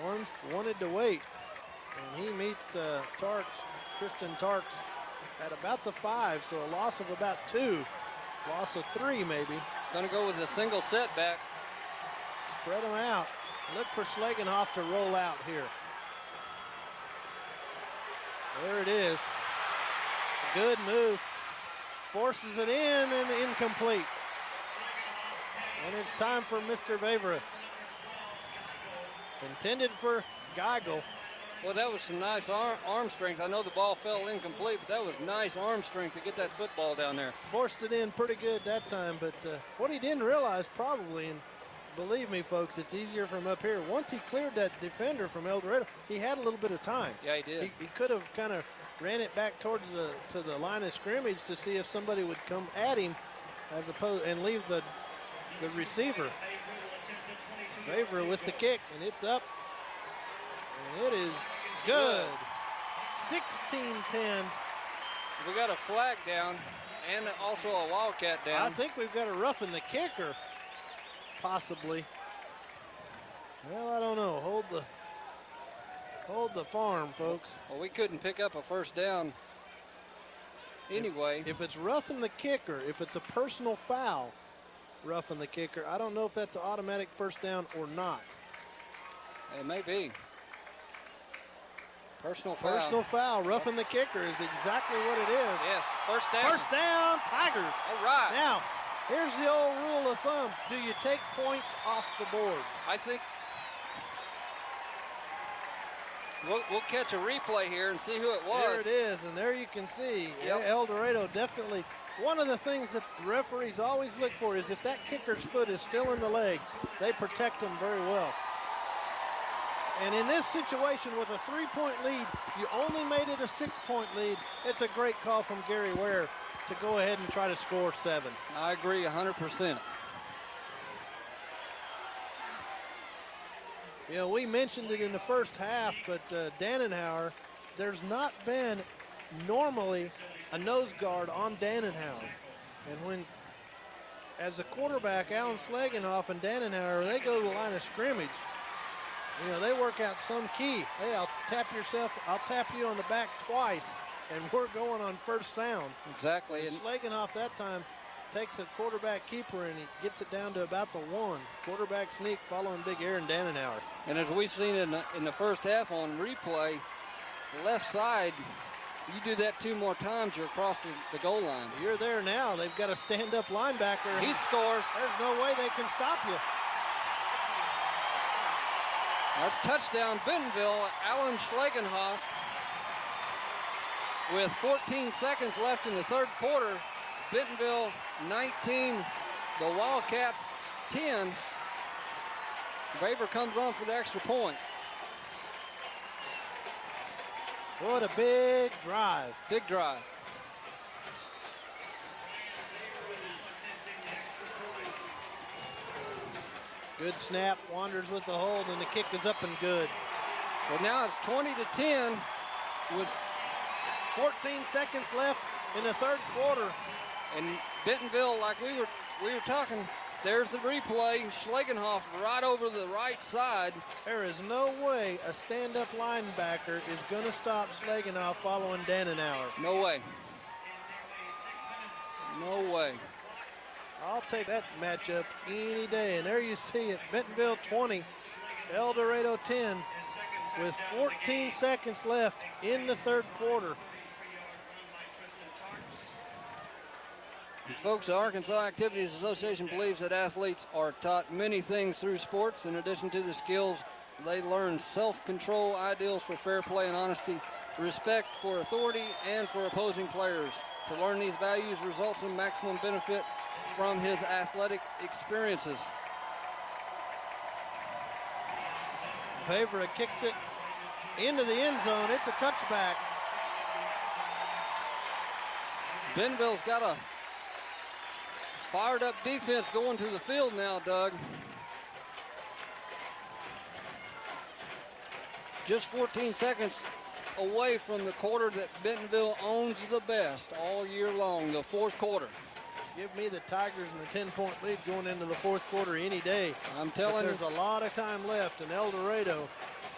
One wanted to wait, and he meets Tristan Tarks at about the 5, so a loss of about 2, loss of 3 maybe. Going to go with a single setback. Spread them out. Look for Schlagenhoff to roll out here. There it is. Good move. Forces it in and incomplete. And it's time for Mr. Vavra. Intended for Geigel. Well, that was some nice arm strength. I know the ball fell incomplete, but that was nice arm strength to get that football down there. Forced it in pretty good that time, but what he didn't realize probably, and believe me, folks, it's easier from up here. Once he cleared that defender from El Dorado, he had a little bit of time. Yeah, he did. He could have kind of ran it back towards to the line of scrimmage to see if somebody would come at him, as opposed and leave the receiver. Vavra with the kick, and it's up, and it is good. 16-10. We got a flag down and also a wildcat down. I think we've got a roughing the kicker, possibly. Well, I don't know. Hold the farm, folks. Well, we couldn't pick up a first down anyway. If it's roughing the kicker, if it's a personal foul, roughing the kicker, I don't know if that's an automatic first down or not. It may be. Personal foul. Personal foul, roughing the kicker is exactly what it is. Yes, first down. First down, Tigers. All right. Now, here's the old rule of thumb. Do you take points off the board? I think we'll catch a replay here and see who it was. There it is, and there you can see El Dorado definitely. One of the things that referees always look for is if that kicker's foot is still in the leg, they protect them very well. And in this situation with a 3-point lead, you only made it a 6-point lead. It's a great call from Gary Ware to go ahead and try to score 7. I agree 100%. You know, we mentioned it in the first half, but Dannenhauer, there's not been normally a nose guard on Dannenhauer. And when, as a quarterback, Alan Slagenhoff and Dannenhauer, they go to the line of scrimmage, you know, they work out some key. Hey, I'll tap you on the back twice, and we're going on first sound. Exactly. And Slagenhoff that time takes a quarterback keeper and he gets it down to about the 1. Quarterback sneak following big Aaron Dannenhauer. And as we've seen in the first half on replay, the left side, you do that 2 more times, you're across the goal line. You're there now. They've got a stand-up linebacker. He scores. There's no way they can stop you. That's touchdown Bentonville. Alan Schlagenhoff with 14 seconds left in the third quarter. Bentonville 19, the Wildcats 10. Baber comes on for the extra point. What a big drive. Big drive. Good snap, Wanders with the hold, and the kick is up and good. Well, now it's 20-10 with 14 seconds left in the third quarter. And Bentonville, like we were talking, there's the replay. Schlagenhoff right over the right side. There is no way a stand-up linebacker is going to stop Schlagenhoff following Dannenhauer. No way. No way. I'll take that matchup any day. And there you see it, Bentonville 20, El Dorado 10, with 14 seconds left in the third quarter. Folks, the Arkansas Activities Association believes that athletes are taught many things through sports. In addition to the skills, they learn self-control, ideals for fair play and honesty, respect for authority and for opposing players. To learn these values results in maximum benefit from his athletic experiences. Favre kicks it into the end zone. It's a touchback. Bentonville's got a fired up defense going to the field now, Doug. Just 14 seconds away from the quarter that Bentonville owns the best all year long, the fourth quarter. Give me the Tigers in the 10-point lead going into the fourth quarter any day. I'm telling you. There's a lot of time left, and El Dorado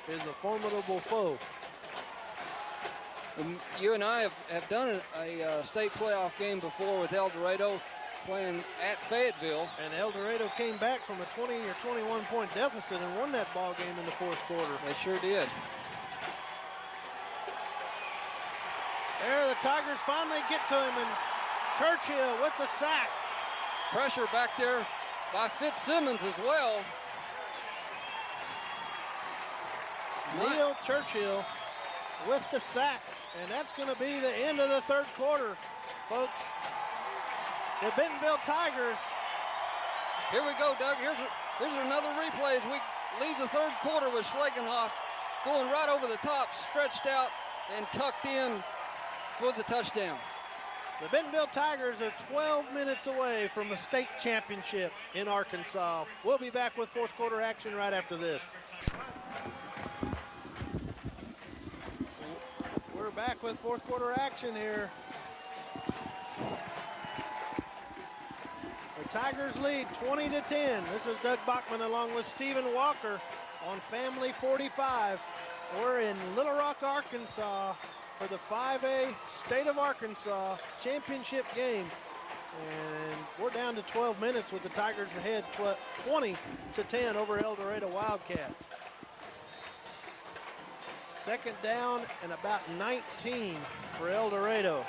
is a formidable foe. You and I have done a state playoff game before with El Dorado playing at Fayetteville. And El Dorado came back from a 20 or 21 point deficit and won that ball game in the fourth quarter. They sure did. There the Tigers finally get to him, and Churchill with the sack. Pressure back there by Fitzsimmons as well. Neil Churchill with the sack, and that's going to be the end of the third quarter, folks. The Bentonville Tigers. Here we go, Doug. Here's another replay as we leave the third quarter with Schlagenhoff going right over the top, stretched out and tucked in for the touchdown. The Bentonville Tigers are 12 minutes away from a state championship in Arkansas. We'll be back with fourth quarter action right after this. We're back with fourth quarter action here. The Tigers lead 20-10. This is Doug Bachman along with Stephen Walker on Family 45. We're in Little Rock, Arkansas for the 5A State of Arkansas championship game. And we're down to 12 minutes with the Tigers ahead 20-10 over El Dorado Wildcats. Second down and about 19 for El Dorado.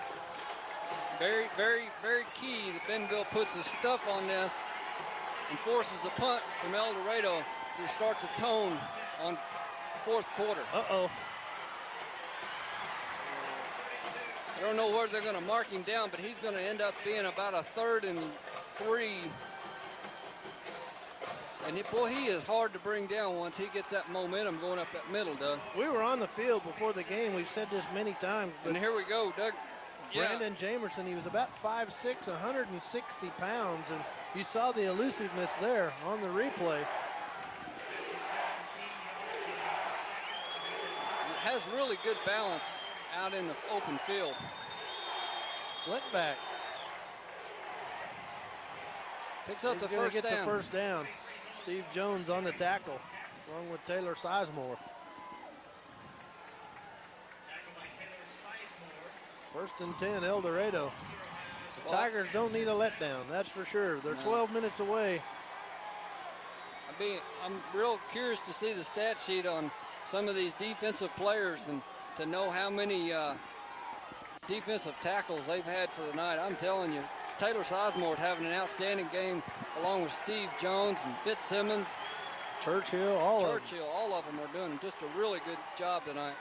Very, very, very key that Bentonville puts his stuff on this and forces the punt from El Dorado to start the tone on fourth quarter. Uh-oh. I don't know where they're going to mark him down, but he's going to end up being about a 3rd and 3. And he is hard to bring down once he gets that momentum going up that middle, Doug. We were on the field before the game. We've said this many times. But and here we go, Doug. Brandon Jamerson, he was about 5'6", 160 pounds, and you saw the elusiveness there on the replay. has really good balance out in the open field. Split back. Picks up He's the gonna first get down. the first down. Steve Jones on the tackle, along with Taylor Sizemore. Tackle by Taylor Sizemore. First and 10, El Dorado. The Well, Tigers don't need a letdown, that's for sure. They're No. 12 minutes away. I'm real curious to see the stat sheet on some of these defensive players and to know how many defensive tackles they've had for the night. I'm telling you, Taylor Sizemore is having an outstanding game along with Steve Jones and Fitzsimmons. Churchill, all of them. Churchill, all of them are doing just a really good job tonight.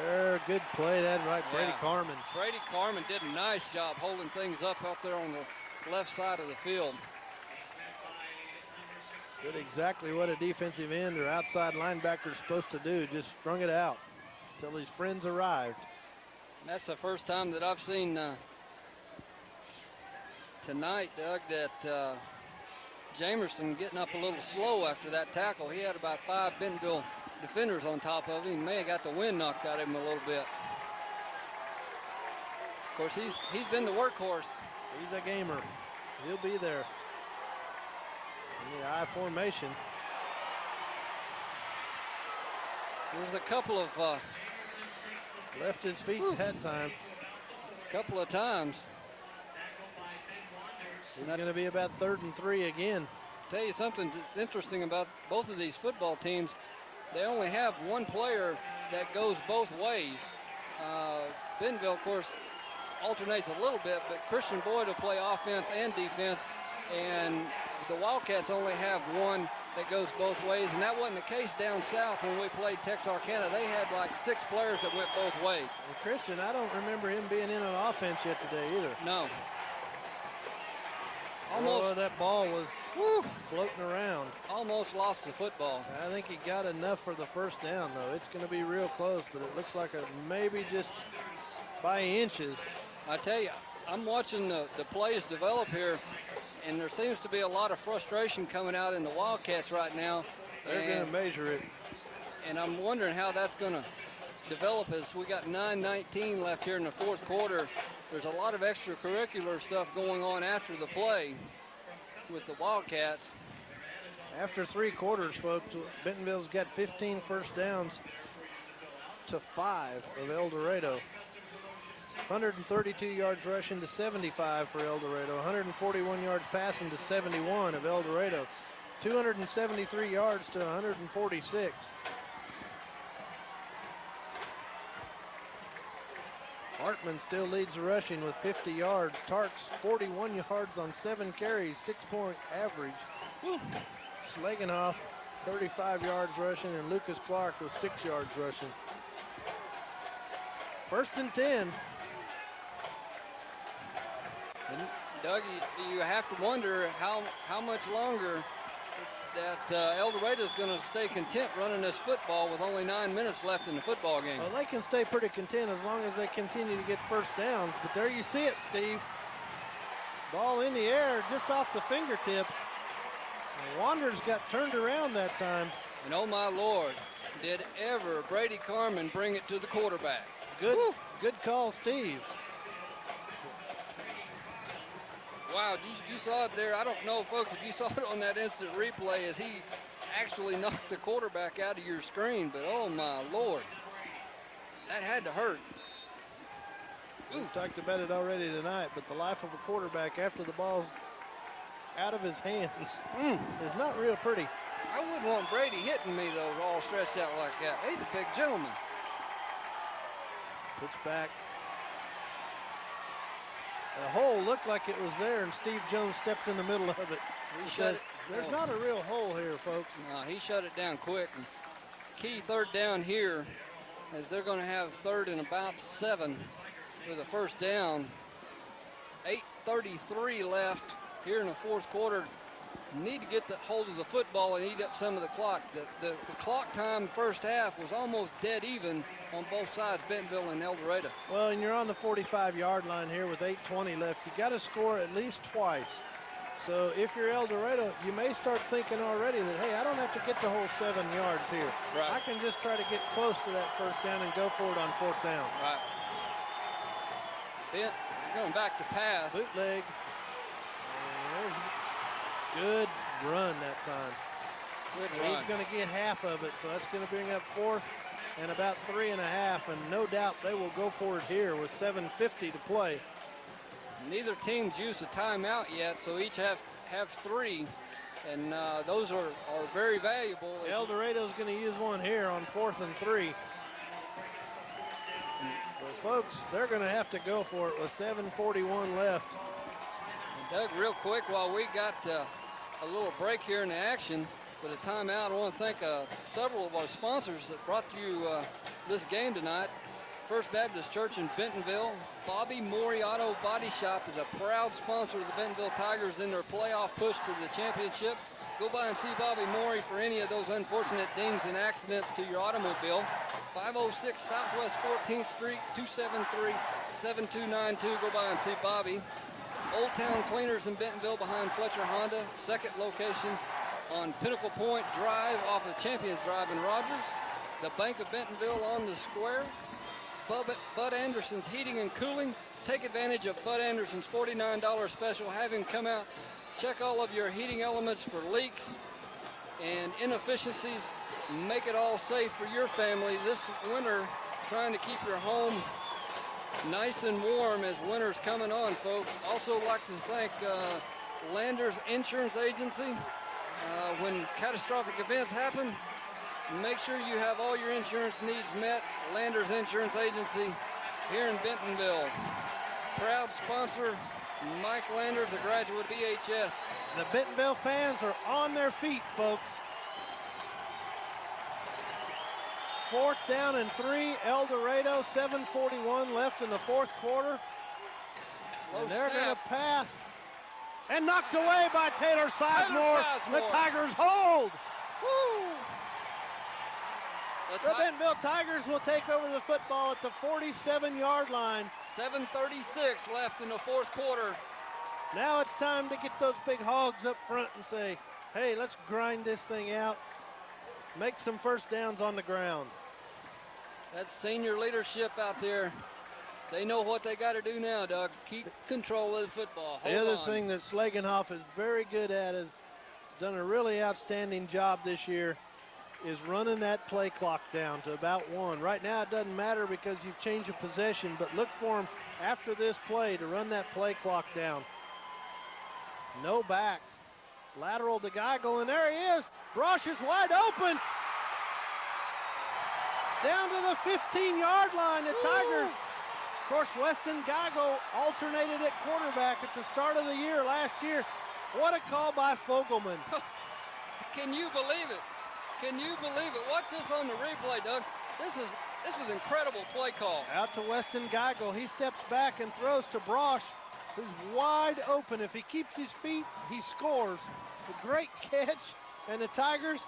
There, good play that right, Brady Yeah. Carmen. Brady Carmen did a nice job holding things up out there on the left side of the field. Did exactly what a defensive end or outside linebacker is supposed to do, just strung it out until his friends arrived. And that's the first time that I've seen tonight, Doug, that Jamerson getting up a little slow after that tackle. He had about 5 Bentonville defenders on top of him. He may have got the wind knocked out of him a little bit. Of course, he's been the workhorse. He's a gamer. He'll be there. In the I formation. There's a couple of Left his feet that time. times. It's going to be about 3rd and 3 again. Tell you something that's interesting about both of these football teams. They only have one player that goes both ways. Bentonville, of course, alternates a little bit, but Christian Boyd will play offense and defense, and the Wildcats only have one that goes both ways, and that wasn't the case down south when we played Texarkana. They had like 6 players that went both ways. And Christian, I don't remember him being in on offense yet today either. No. Oh, that ball was floating around. Almost lost the football. I think he got enough for the first down, though. It's going to be real close, but it looks like maybe just by inches. I tell you, I'm watching the plays develop here, and there seems to be a lot of frustration coming out in the Wildcats right now. They're going to measure it. And I'm wondering how that's going to develop as we got 9:19 left here in the 4th quarter. There's a lot of extracurricular stuff going on after the play with the Wildcats. After 3 quarters, folks, Bentonville's got 15 first downs to 5 of El Dorado. 132 yards rushing to 75 for El Dorado. 141 yards passing to 71 of El Dorado. 273 yards to 146. Hartman still leads the rushing with 50 yards. Tarks 41 yards on 7 carries, 6-point average. Slagenhoff 35 yards rushing, and Lucas Clark with 6 yards rushing. 1st and 10. And Doug, you have to wonder how much longer that El Dorado is going to stay content running this football with only 9 minutes left in the football game. Well, they can stay pretty content as long as they continue to get first downs. But there you see it, Steve. Ball in the air, just off the fingertips. And Wanderers got turned around that time. And oh my Lord, did ever Brady Carmen bring it to the quarterback. Good call, Steve. Wow, you saw it there. I don't know, folks, if you saw it on that instant replay as he actually knocked the quarterback out of your screen, but oh my Lord, that had to hurt. We've talked about it already tonight, but the life of a quarterback after the ball's out of his hands is not real pretty. I wouldn't want Brady hitting me, though, all stretched out like that. He's a big gentleman. Puts back. The hole looked like it was there, and Steve Jones stepped in the middle of it. He shut it. There's not a real hole here, folks. No, he shut it down quick. And key 3rd down here, as they're going to have 3rd and about 7 for the first down. 8:33 left here in the 4th quarter. Need to get the hold of the football and eat up some of the clock. The clock time first half was almost dead even on both sides, Bentonville and El Dorado. Well, and you're on the 45-yard line here with 8:20 left. You got to score at least twice. So if you're El Dorado, you may start thinking already that, hey, I don't have to get the whole 7 yards here. Right. I can just try to get close to that first down and go for it on 4th down. Right. Bent, going back to pass. Bootleg. Good run that time. Good So run. he's going to get half of it, so that's going to bring up 4th and about 3.5, and no doubt they will go for it here with 7:50 to play. Neither team's used a timeout yet, so each have 3, and those are very valuable. El Dorado's going to use one here on 4th and 3. But folks, they're going to have to go for it with 7:41 left. Doug, real quick, while we got a little break here in the action with a timeout, I want to thank several of our sponsors that brought you this game tonight. First Baptist Church in Bentonville. Bobby Moriato Body Shop is a proud sponsor of the Bentonville Tigers in their playoff push to the championship. Go by and see Bobby Mori for any of those unfortunate dings and accidents to your automobile. 506 Southwest 14th Street, 273-7292. Go by and see Bobby. Old Town Cleaners in Bentonville behind Fletcher Honda. Second location on Pinnacle Point Drive off of Champions Drive in Rogers. The Bank of Bentonville on the square. Bud Anderson's Heating and Cooling. Take advantage of Bud Anderson's $49 special. Have him come out, check all of your heating elements for leaks and inefficiencies. Make it all safe for your family this winter, trying to keep your home nice and warm as winter's coming on, folks. Also like to thank Landers Insurance Agency. When catastrophic events happen, make sure you have all your insurance needs met. Landers Insurance Agency here in Bentonville. Proud sponsor, Mike Landers, a graduate of BHS. The Bentonville fans are on their feet, folks. 4th down and 3. El Dorado, 7:41 left in the 4th quarter. And they're going to pass. And knocked away by Taylor Sizemore. The Tigers hold. Woo! The Bentonville Tigers will take over the football at the 47-yard line. 7:36 left in the 4th quarter. Now it's time to get those big hogs up front and say, hey, let's grind this thing out. Make some first downs on the ground. That's senior leadership out there. They know what they got to do now, Doug. Keep control of the football. The other thing that Slagenhoff is very good at, has done a really outstanding job this year, is running that play clock down to about 1. Right now it doesn't matter because you've changed of possession, but look for him after this play to run that play clock down. No backs. Lateral to Geigel, and there he is. Brosh is wide open. Down to the 15-yard line, the Tigers. Of course, Weston Geigel alternated at quarterback at the start of the year last year. What a call by Fogelman. Can you believe it? Can you believe it? Watch this on the replay, Doug. This is incredible play call. Out to Weston Geigel. He steps back and throws to Brosh, who's wide open. If he keeps his feet, he scores. A great catch. And the Tigers,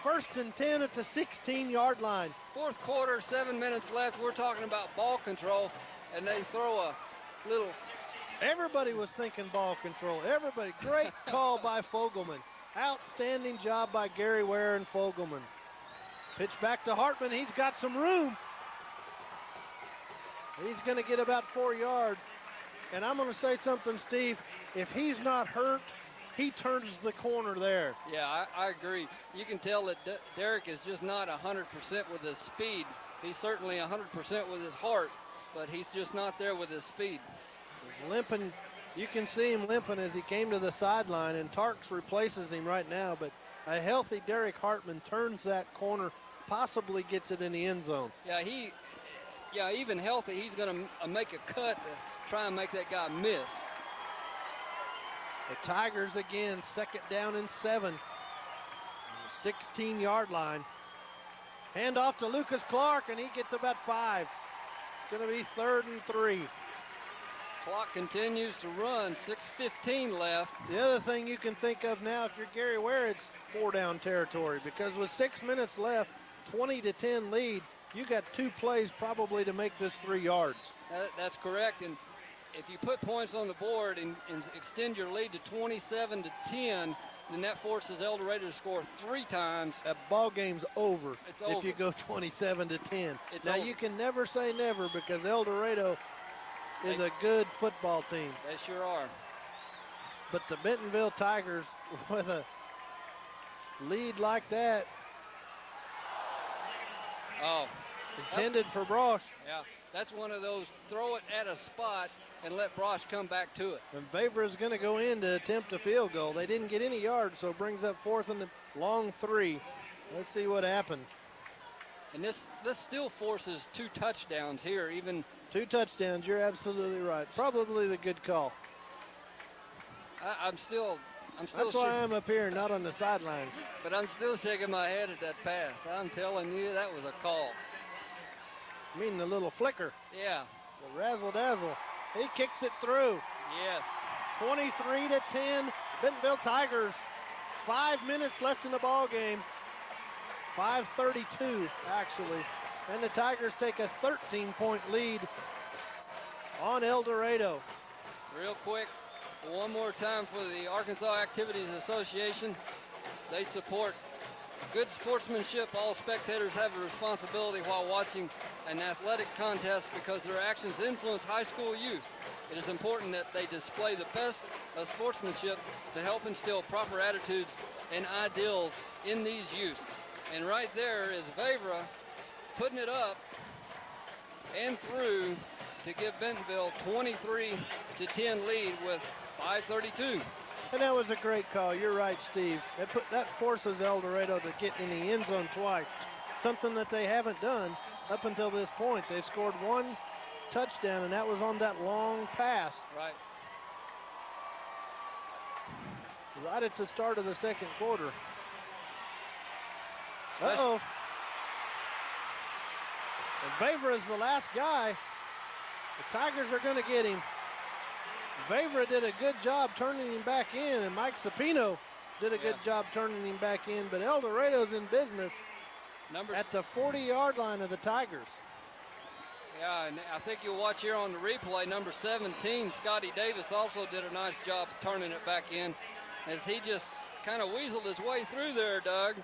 1st and 10 at the 16-yard line. 4th quarter, 7 minutes left. We're talking about ball control, and they throw a little. Everybody was thinking ball control. Everybody. Great call by Fogelman. Outstanding job by Gary Ware and Fogelman. Pitch back to Hartman. He's got some room. He's going to get about 4 yards. And I'm going to say something, Steve. If he's not hurt, he turns the corner there. Yeah, I agree. You can tell that Derek is just not 100% with his speed. He's certainly 100% with his heart, but he's just not there with his speed. He's limping. You can see him limping as he came to the sideline, and Tarks replaces him right now. But a healthy Derek Hartman turns that corner, possibly gets it in the end zone. Yeah, even healthy, he's going to make a cut to try and make that guy miss. The Tigers again, 2nd down and 7. 16-yard line. Hand off to Lucas Clark, and he gets about 5. It's going to be 3rd and 3. Clock continues to run, 6:15 left. The other thing you can think of now, if you're Gary Ware, it's 4-down territory, because with 6 minutes left, 20-10 lead, you got 2 plays probably to make this 3 yards. That's correct, and if you put points on the board and extend your lead to 27-10, then that forces El Dorado to score 3 times. That ball game's over It's if over. you go 27-10. It's Now, over. you can never say never because El Dorado is a good football team. They sure are. But the Bentonville Tigers, with a lead like that, Oh, intended for Brosh. yeah. That's one of those throw it at a spot and let Brosh come back to it. And Favor is going to go in to attempt a field goal. They didn't get any yards, so brings up 4th and long 3. Let's see what happens. And this still forces 2 touchdowns here, even 2 touchdowns, you're absolutely right. Probably the good call. I'm still That's why I'm up here, not on the sidelines. but I'm still shaking my head at that pass. I'm telling you, that was a call. I mean the little flicker, Yeah, the razzle-dazzle. He kicks it through. yes. 23-10, Bentonville Tigers. 5 minutes left in the ball game. 5:32 actually, and the Tigers take a 13-point lead on El Dorado. Real quick, one more time for the Arkansas Activities Association. They support good sportsmanship. All spectators have a responsibility while watching an athletic contest because their actions influence high school youth. It is important that they display the best of sportsmanship to help instill proper attitudes and ideals in these youth. And right there is Vavra putting it up and through to give Bentonville 23-10 lead with 5:32. And that was a great call. You're right, Steve. That forces El Dorado to get in the end zone twice, something that they haven't done up until this point. They scored 1 touchdown, and that was on that long pass Right. right at the start of the second quarter. Uh-oh. And Vavra is the last guy. The Tigers are going to get him. Vavra did a good job turning him back in, and Mike Sapino did a good job turning him back in, but El Dorado's in business at the 40-yard line of the Tigers. Yeah, and I think you'll watch here on the replay, number 17, Scotty Davis, also did a nice job turning it back in as he just kind of weaseled his way through there, Doug.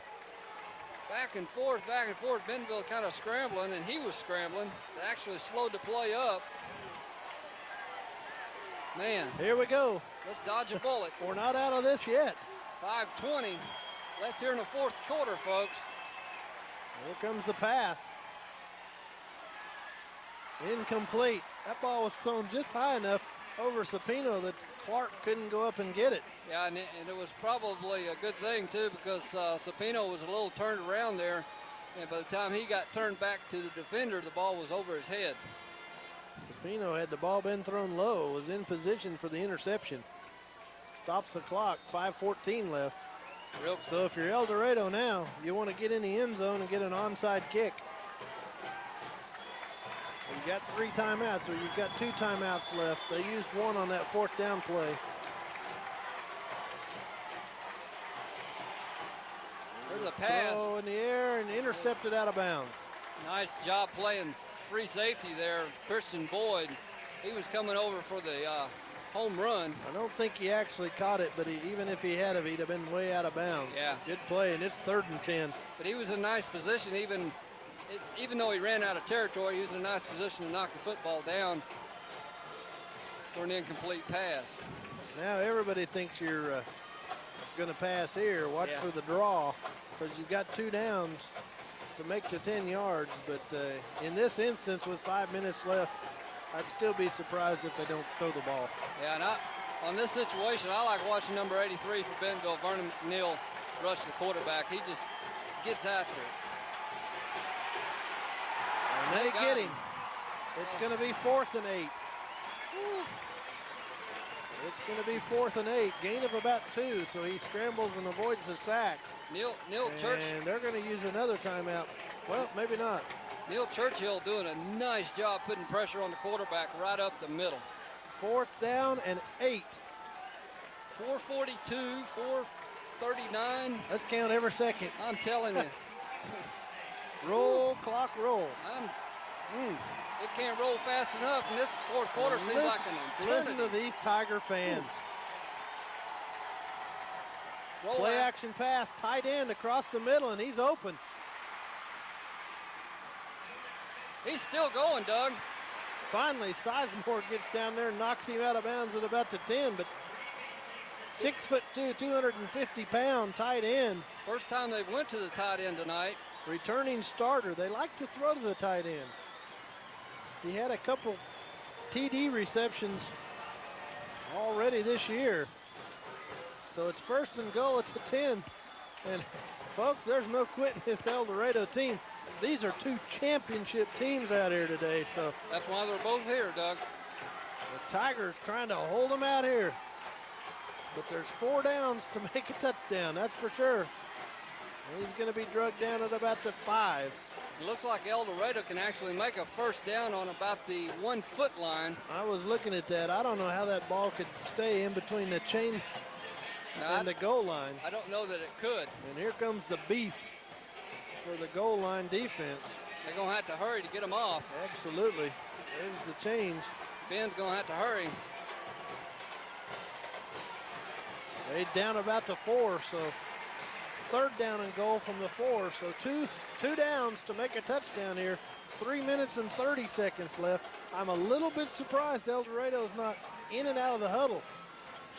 Back and forth, Bentonville kind of scrambling, and he was scrambling. They actually slowed the play up. Man, Here we go. let's dodge a bullet. We're not out of this yet. 5:20 left here in the fourth quarter, folks. Here comes the pass. Incomplete. That ball was thrown just high enough over Sapino that Clark couldn't go up and get it. Yeah, and it was probably a good thing, too, because Sapino was a little turned around there, and by the time he got turned back to the defender, the ball was over his head. Sapino, had the ball been thrown low, was in position for the interception. Stops the clock, 5:14 left. So if you're El Dorado now, you want to get in the end zone and get an onside kick. You've got 3 timeouts, or you've got 2 timeouts left. They used 1 on that 4th down play. There's a pass. Throw in the air and intercepted out of bounds. Nice job playing free safety there, Christian Boyd. He was coming over for the home run. I don't think he actually caught it, but even if he had, he'd have been way out of bounds. Yeah. Good play, and it's 3rd and 10. But he was in a nice position, even though he ran out of territory, he was in a nice position to knock the football down for an incomplete pass. Now everybody thinks you're going to pass here. Watch for the draw, because you've got 2 downs to make the 10 yards. But in this instance, with 5 minutes left, I'd still be surprised if they don't throw the ball. Yeah, and on this situation, I like watching number 83 for Bentonville, Vernon McNeil, rush the quarterback. He just gets after it. And they get him. It's going to be 4th and 8. It's going to be 4th and 8. Gain of about 2, so he scrambles and avoids the sack. Neil Church. And they're going to use another timeout. Well, maybe not. Neil Churchill doing a nice job putting pressure on the quarterback right up the middle. 4th down and 8. 4:42, 4:39. Let's count every second. I'm telling you. Roll, clock, roll. It can't roll fast enough, and this fourth quarter seems like an eternity. Listen to these Tiger fans. Roll Play out. action pass, tight end across the middle, and he's open. He's still going, Doug. Finally, Sizemore gets down there and knocks him out of bounds at about the 10, but 6'2", 250-pound tight end, First time they've went to the tight end tonight. returning starter. They like to throw to the tight end. He had a couple TD receptions already this year. So it's 1st and goal at the 10. And folks, there's no quitting this El Dorado team. These are 2 championship teams out here today. So That's why they're both here, Doug. the Tigers trying to hold them out here. But there's 4 downs to make a touchdown, that's for sure. And he's going to be drugged down at about the 5. It looks like El Dorado can actually make a first down on about the 1-foot line. I was looking at that. I don't know how that ball could stay in between the chain Now, and the goal line. I don't know that it could. And here comes the beef for the goal line defense. They're going to have to hurry to get them off. Absolutely. There's the change. Ben's going to have to hurry. They down about the 4, so 3rd down and goal from the 4. So two downs to make a touchdown here. 3 minutes and 30 seconds left. I'm a little bit surprised El Dorado's not in and out of the huddle.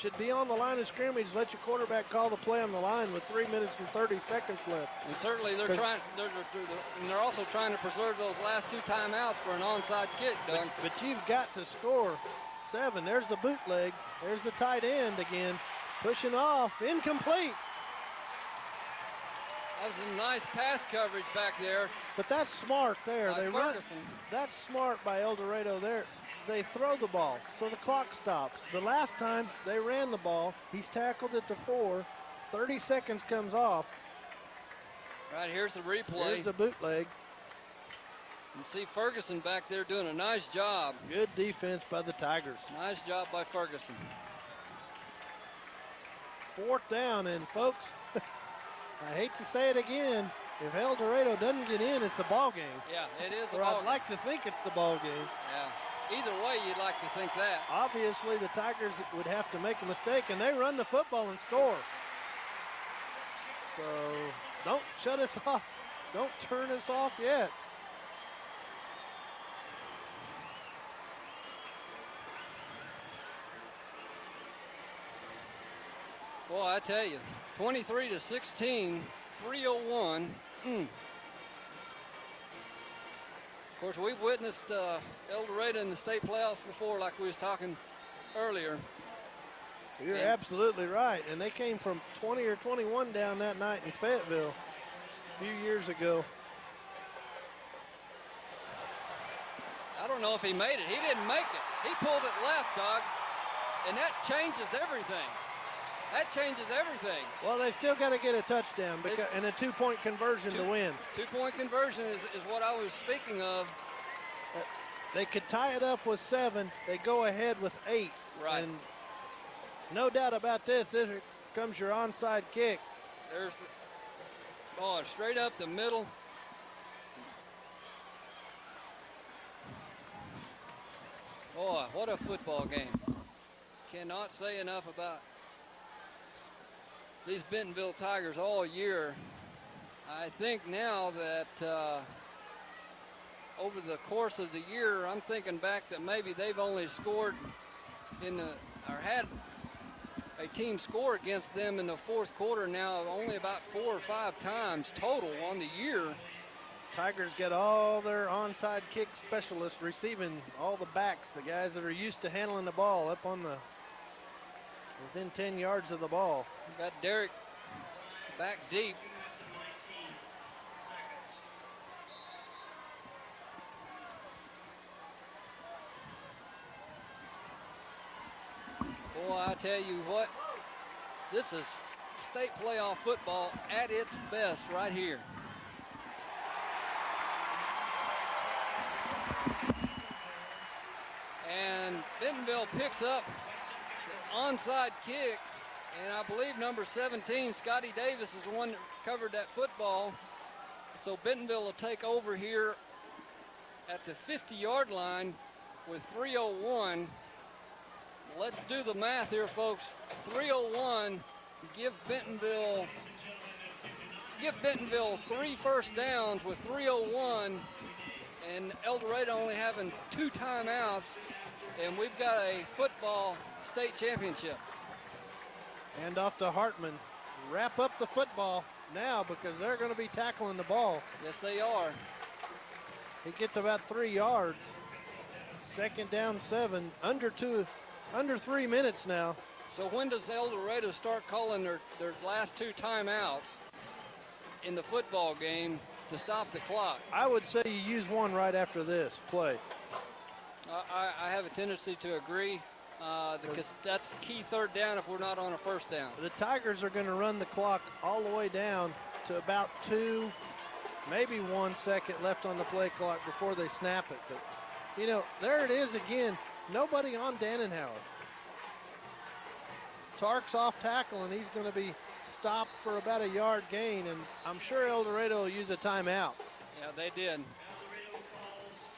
Should be on the line of scrimmage. Let your quarterback call the play on the line with 3 minutes and 30 seconds left. And certainly they're trying. They're also trying to preserve those last 2 timeouts for an onside kick, Doug. But you've got to score 7. There's the bootleg. There's the tight end again. Pushing off. Incomplete. That was a nice pass coverage back there. But that's smart there. by They run. Ferguson. That's smart by El Dorado there. They throw the ball, so the clock stops. The last time they ran the ball, he's tackled at the 4. 30 seconds comes off. Right, here's the replay. There's the bootleg. You see Ferguson back there doing a nice job. Good defense by the Tigers. Nice job by Ferguson. 4th down, and folks, I hate to say it again, if El Dorado doesn't get in, it's a ball game. Yeah, it is a Or ball I'd game. like to think it's the ball game. Yeah. Either way, you'd like to think that. Obviously, the Tigers would have to make a mistake, and they run the football and score. So don't shut us off. Don't turn us off yet. Boy, I tell you, 23-16, 3:01. Of course, we've witnessed El Dorado in the state playoffs before, like we was talking earlier. You're absolutely right. And they came from 20 or 21 down that night in Fayetteville a few years ago. I don't know if he made it. He didn't make it. He pulled it left, Doug, and that changes everything. That changes everything. Well, they still got to get a touchdown and a 2-point conversion to win. 2-point conversion is what I was speaking of. They could tie it up with 7. They go ahead with 8. Right. And no doubt about this. Here comes your onside kick. There's, straight up the middle. Boy, what a football game. Cannot say enough about these Bentonville Tigers all year. I think now that over the course of the year, I'm thinking back that maybe they've only scored or had a team score against them in the 4th quarter now only about 4 or 5 times total on the year. Tigers get all their onside kick specialists receiving all the backs, the guys that are used to handling the ball up on the within 10 yards of the ball. Got Derek back deep. Boy, I tell you what, this is state playoff football at its best right here. And Bentonville picks up the onside kick, and I believe number 17, Scotty Davis, is the one that covered that football. So Bentonville will take over here at the 50-yard line with 3:01. Let's do the math here, folks. 3:01 give Bentonville 3 first downs with 3:01, and El Dorado only having 2 timeouts, and we've got a football state championship. Hand off to Hartman. Wrap up the football now because they're going to be tackling the ball. Yes, they are. He gets about 3 yards. Second down 7, under 3 minutes now. So when does El Dorado start calling their last 2 timeouts in the football game to stop the clock? I would say you use one right after this play. I have a tendency to agree because that's key third down if we're not on a first down. The Tigers are going to run the clock all the way down to about 2, maybe 1 second left on the play clock before they snap it. But, you know, there it is again. Nobody on Dannenhauer. Tark's off tackle, and he's going to be stopped for about a yard gain, and I'm sure El Dorado will use a timeout. Yeah, they did.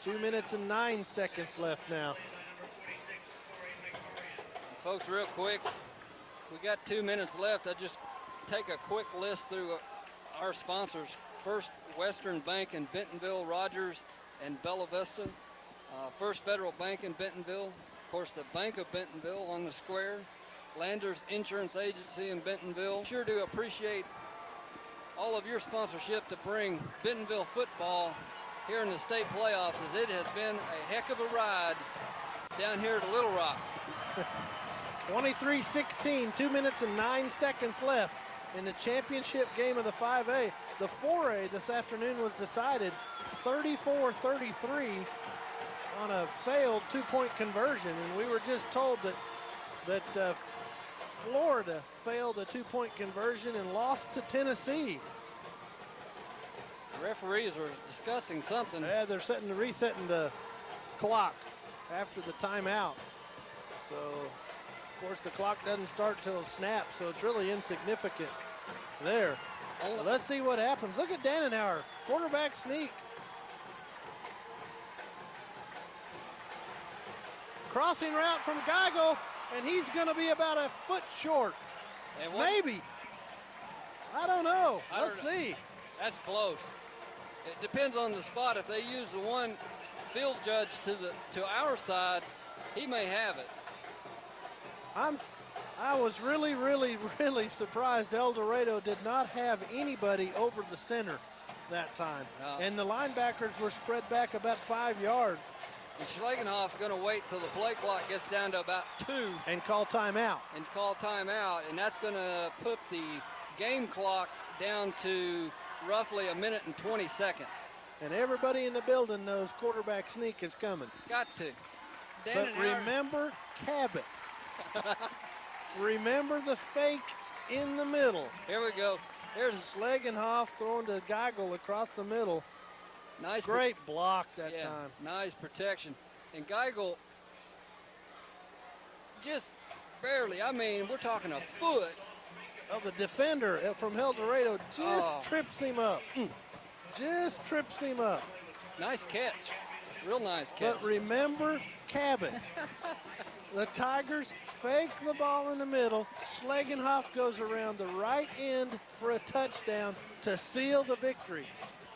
2 minutes and 9 seconds left now. Folks, real quick, we got 2 minutes left. I just take a quick list through our sponsors. First Western Bank in Bentonville, Rogers, and Bella Vista. First Federal Bank in Bentonville. Of course, the Bank of Bentonville on the square. Landers Insurance Agency in Bentonville. Sure do appreciate all of your sponsorship to bring Bentonville football here in the state playoffs, as it has been a heck of a ride down here to Little Rock. 23-16, 2 minutes and 9 seconds left in the championship game of the 5A. The 4A this afternoon was decided 34-33 on a failed 2-point conversion, and we were just told that Florida failed a 2-point conversion and lost to Tennessee. The referees are discussing something. Yeah, they're resetting the clock after the timeout. So, of course, the clock doesn't start till it snaps, so it's really insignificant there. Well, let's see what happens. Look at Dannenhauer, quarterback sneak. Crossing route from Geigel, and he's going to be about a foot short. Maybe. I don't know. Let's see. That's close. It depends on the spot. If they use the one field judge to our side, he may have it. I was really, really, really surprised El Dorado did not have anybody over the center that time. No. And the linebackers were spread back about 5 yards. And Schlagenhoff's going to wait till the play clock gets down to about 2. And call timeout. And that's going to put the game clock down to roughly 1 minute and 20 seconds. And everybody in the building knows quarterback sneak is coming. Got to. But remember Cabot. Remember the fake in the middle. Here we go. Here's Schlagenhoff throwing to Geigel across the middle. Nice. Great block that time. Nice protection. And Geigel just barely, I mean, we're talking a foot. Of the defender from El Dorado just trips him up. Just trips him up. Nice catch. Real nice catch. But remember Cabot. The Tigers fake the ball in the middle. Schlagenhoff goes around the right end for a touchdown to seal the victory.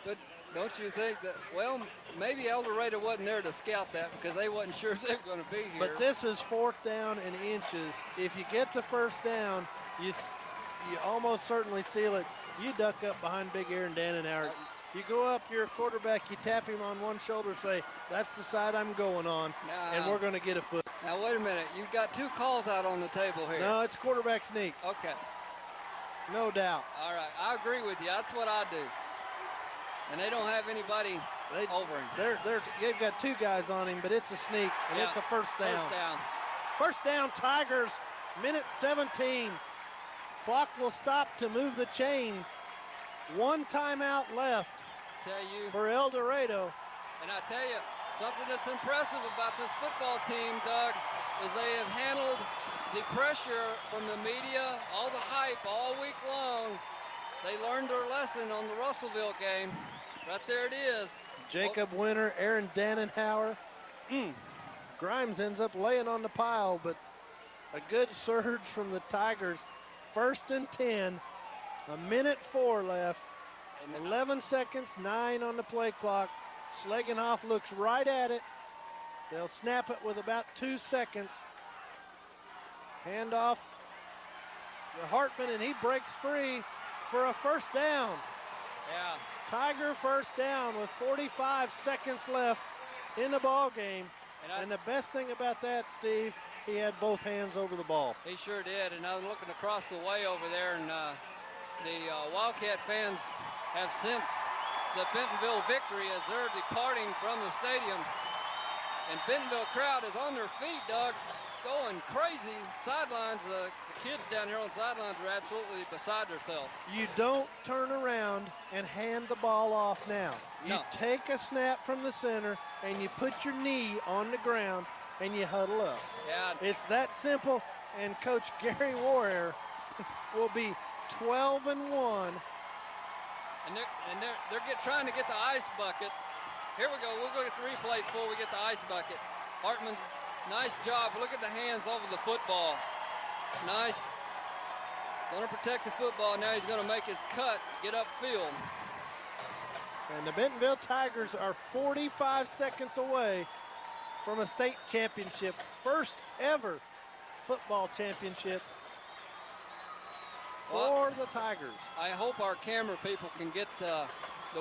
But don't you think that, well, maybe El Dorado wasn't there to scout that because they wasn't sure they were going to be here. But this is 4th down and inches. If you get the first down, you almost certainly seal it. You duck up behind Big Aaron Dannenhauer. You go up, you're a quarterback, you tap him on one shoulder, say, that's the side I'm going on, and we're going to get a foot. Now, wait a minute. You've got 2 calls out on the table here. No, it's quarterback sneak. Okay. No doubt. All right. I agree with you. That's what I do. And they don't have anybody over him. They've got 2 guys on him, but it's a sneak, and it's a first down. First down. First down, Tigers, minute 17. Clock will stop to move the chains. 1 timeout left for El Dorado. And I tell you, something that's impressive about this football team, Doug, is they have handled the pressure from the media, all the hype all week long. They learned their lesson on the Russellville game. Right there it is. Jacob Winter, Aaron Dannenhauer. Grimes ends up laying on the pile, but a good surge from the Tigers 1st and 10. 1:04 left. 11 seconds, 9 on the play clock. Schlegenhoff looks right at it. They'll snap it with about 2 seconds. Handoff to Hartman, and he breaks free for a first down. Yeah. Tiger first down with 45 seconds left in the ball game. And the best thing about that, Steve, he had both hands over the ball. He sure did. And I was looking across the way over there, and the Wildcat fans have sensed the Bentonville victory as they're departing from the stadium. And Bentonville crowd is on their feet, Doug, going crazy. Sidelines, the kids down here on sidelines are absolutely beside themselves. You don't turn around and hand the ball off now. You No. take a snap from the center and you put your knee on the ground and you huddle up. Yeah. It's that simple, and Coach Gary Warrior will be 12-1. And they're trying to get the ice bucket. Here we go. We'll go get the replay before we get the ice bucket. Hartman, nice job. Look at the hands over the football. Nice. Going to protect the football. Now he's going to make his cut, get upfield. And the Bentonville Tigers are 45 seconds away from a state championship. First ever football championship for the Tigers. I hope our camera people can get the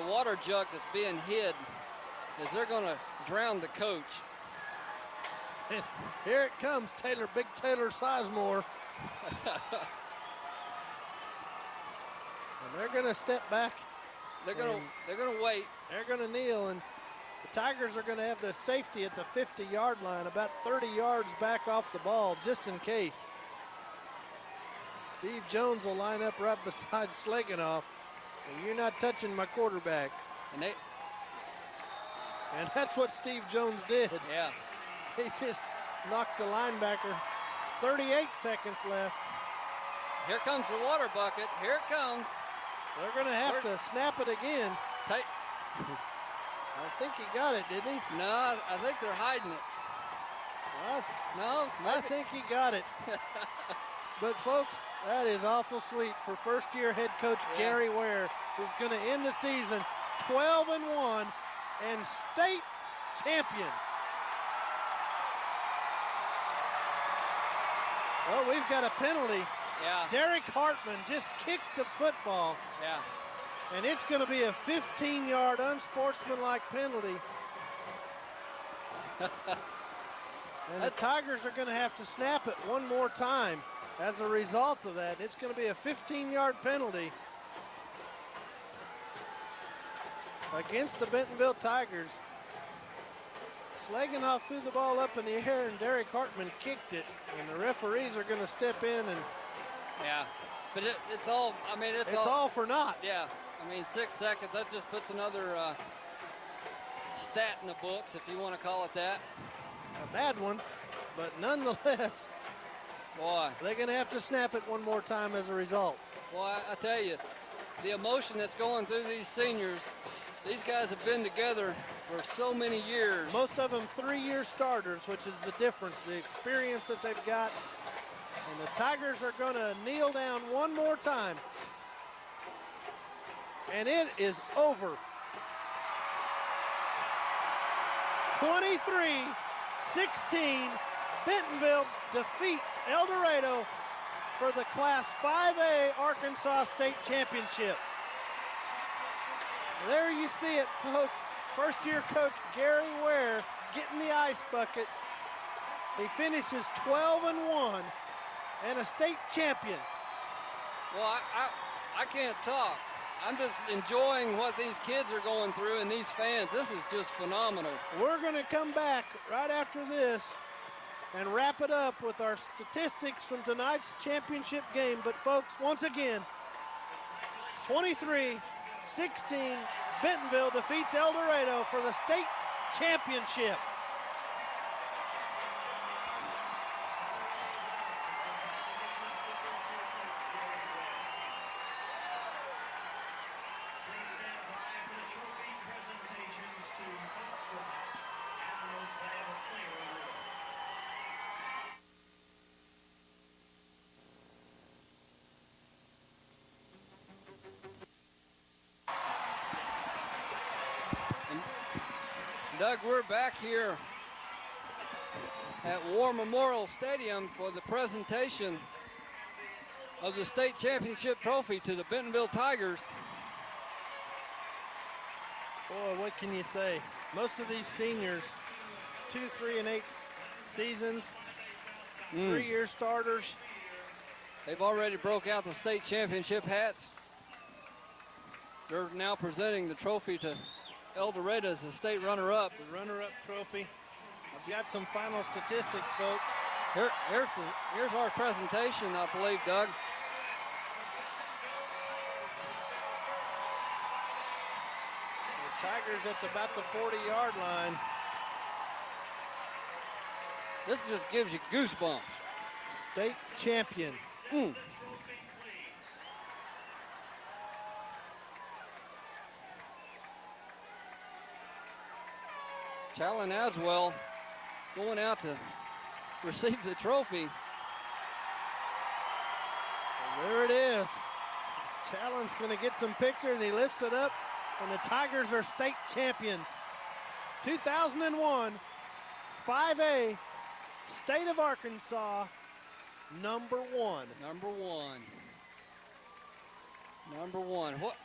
water jug that's being hid, as they're going to drown the coach. And here it comes, Big Taylor Sizemore. And they're going to step back. They're going to wait. They're going to kneel, and the Tigers are going to have the safety at the 50-yard line, about 30 yards back off the ball, just in case. Steve Jones will line up right beside Schlegenhoff, and you're not touching my quarterback. And that's what Steve Jones did. Yeah. He just knocked the linebacker. 38 seconds left. Here comes the water bucket. Here it comes. They're going to have to snap it again. I think he got it, didn't he? No, I think they're hiding it. No, I think he got it. But folks, that is awful sweet for first-year head coach Gary Ware, who's going to end the season 12-1 and state champion. Oh, we've got a penalty. Yeah. Derek Hartman just kicked the football. Yeah. And it's going to be a 15-yard unsportsmanlike penalty. And the Tigers are going to have to snap it one more time as a result of that. It's going to be a 15-yard penalty against the Bentonville Tigers. Schlegenhoff threw the ball up in the air, and Derek Hartman kicked it. And the referees are going to step in and... Yeah, but it's all, I mean, it's all for naught. Yeah, I mean, 6 seconds, that just puts another stat in the books, if you want to call it that. A bad one, but nonetheless, boy, they're going to have to snap it one more time as a result. Boy, I tell you, the emotion that's going through these seniors, these guys have been together for so many years. Most of them 3-year starters, which is the difference, the experience that they've got. And the Tigers are going to kneel down one more time. And it is over. 23-16, Bentonville defeats El Dorado for the Class 5A Arkansas State Championship. There you see it, folks. First-year coach Gary Ware getting the ice bucket. He finishes 12-1 and a state champion. Well, I can't talk. I'm just enjoying what these kids are going through and these fans. This is just phenomenal. We're going to come back right after this and wrap it up with our statistics from tonight's championship game. But folks, once again, 23-16, Bentonville defeats El Dorado for the state championship. Doug, we're back here at War Memorial Stadium for the presentation of the state championship trophy to the Bentonville Tigers. Boy, what can you say? Most of these seniors, 2, 3, and 8 seasons, 3-year starters. They've already broke out the state championship hats. They're now presenting the trophy to El Dorado as the state runner-up. The runner-up trophy. I've got some final statistics, folks. Here's our presentation, I believe, Doug. The Tigers at about the 40-yard line. This just gives you goosebumps. State champion. Challen Aswell going out to receive the trophy. And there it is. Challen's going to get some picture, and he lifts it up, and the Tigers are state champions. 2001 5A State of Arkansas, number 1. Number one. What?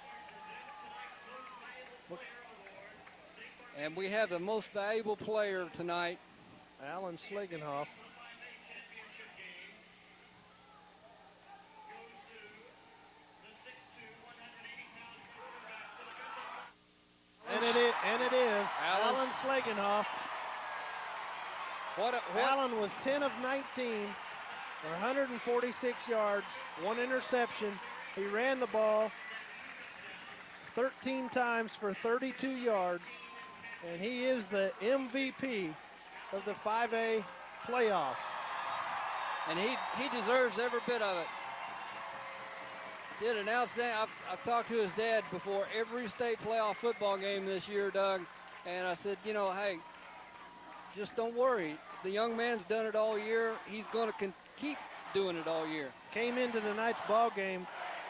And we have the most valuable player tonight, Alan Schlegenhoff. And it is Alan Schlegenhoff. Alan was 10 of 19 for 146 yards, 1 interception. He ran the ball 13 times for 32 yards, and he is the MVP of the 5A playoffs. And he deserves every bit of it. Did an outstanding. I've talked to his dad before every state playoff football game this year, Doug, and I said, hey, just don't worry. The young man's done it all year. He's going to keep doing it all year. Came into tonight's ball game,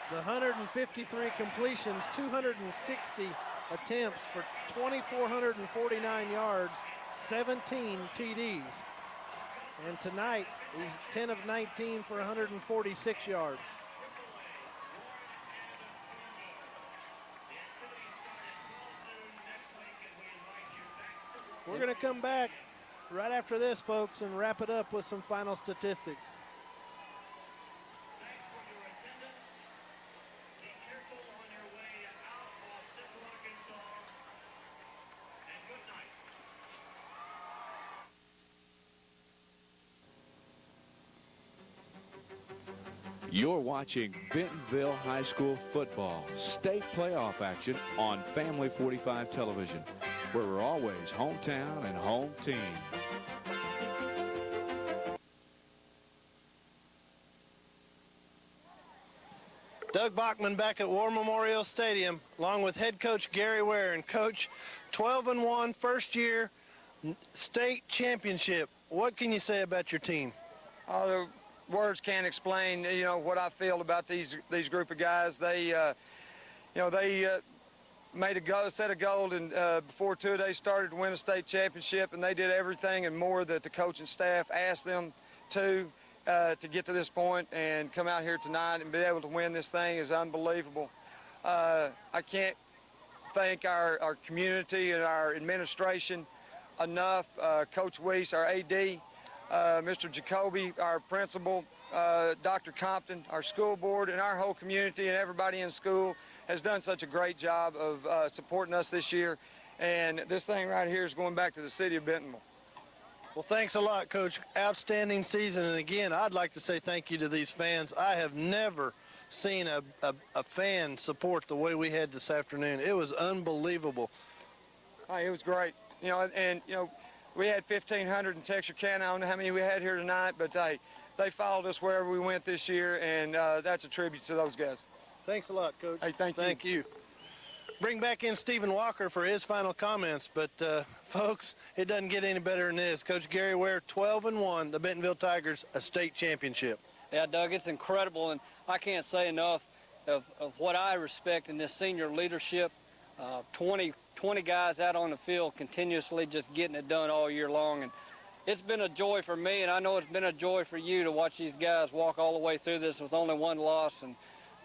the 153 completions, 260 attempts for 2,449 yards, 17 TDs. And tonight, he's 10 of 19 for 146 yards. We're going to come back right after this, folks, and wrap it up with some final statistics. You're watching Bentonville High School football state playoff action on Family 45 television, where we're always hometown and home team. Doug Bachman back at War Memorial Stadium, along with head coach Gary Ware. And coach, 12-1, first year state championship. What can you say about your team? The words can't explain, what I feel about these group of guys. They, made a set a goal and before 2 days started to win a state championship, and they did everything and more that the coaching staff asked them to get to this point, and come out here tonight and be able to win this thing is unbelievable. I can't thank our community and our administration enough. Coach Weiss, our AD, Mr. Jacoby, our principal, Dr. Compton, our school board, and our whole community and everybody in school has done such a great job of supporting us this year. And this thing right here is going back to the city of Bentonville. Well, thanks a lot, Coach. Outstanding season. And again, I'd like to say thank you to these fans. I have never seen a fan support the way we had this afternoon. It was unbelievable. It was great. We had 1,500 in Texarkana. I don't know how many we had here tonight, but they followed us wherever we went this year, and that's a tribute to those guys. Thanks a lot, Coach. Hey, thank you. Bring back in Stephen Walker for his final comments, but folks, it doesn't get any better than this. Coach Gary Ware, 12-1, the Bentonville Tigers, a state championship. Yeah, Doug, it's incredible, and I can't say enough of what I respect in this senior leadership. 20 20 guys out on the field continuously just getting it done all year long. And it's been a joy for me, and I know it's been a joy for you to watch these guys walk all the way through this with only one loss. And,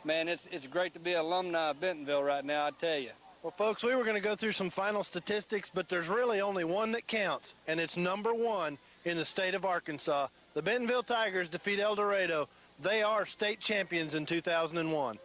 man, it's great to be an alumni of Bentonville right now, I tell you. Well, folks, we were going to go through some final statistics, but there's really only one that counts, and it's number one in the state of Arkansas. The Bentonville Tigers defeat El Dorado. They are state champions in 2001.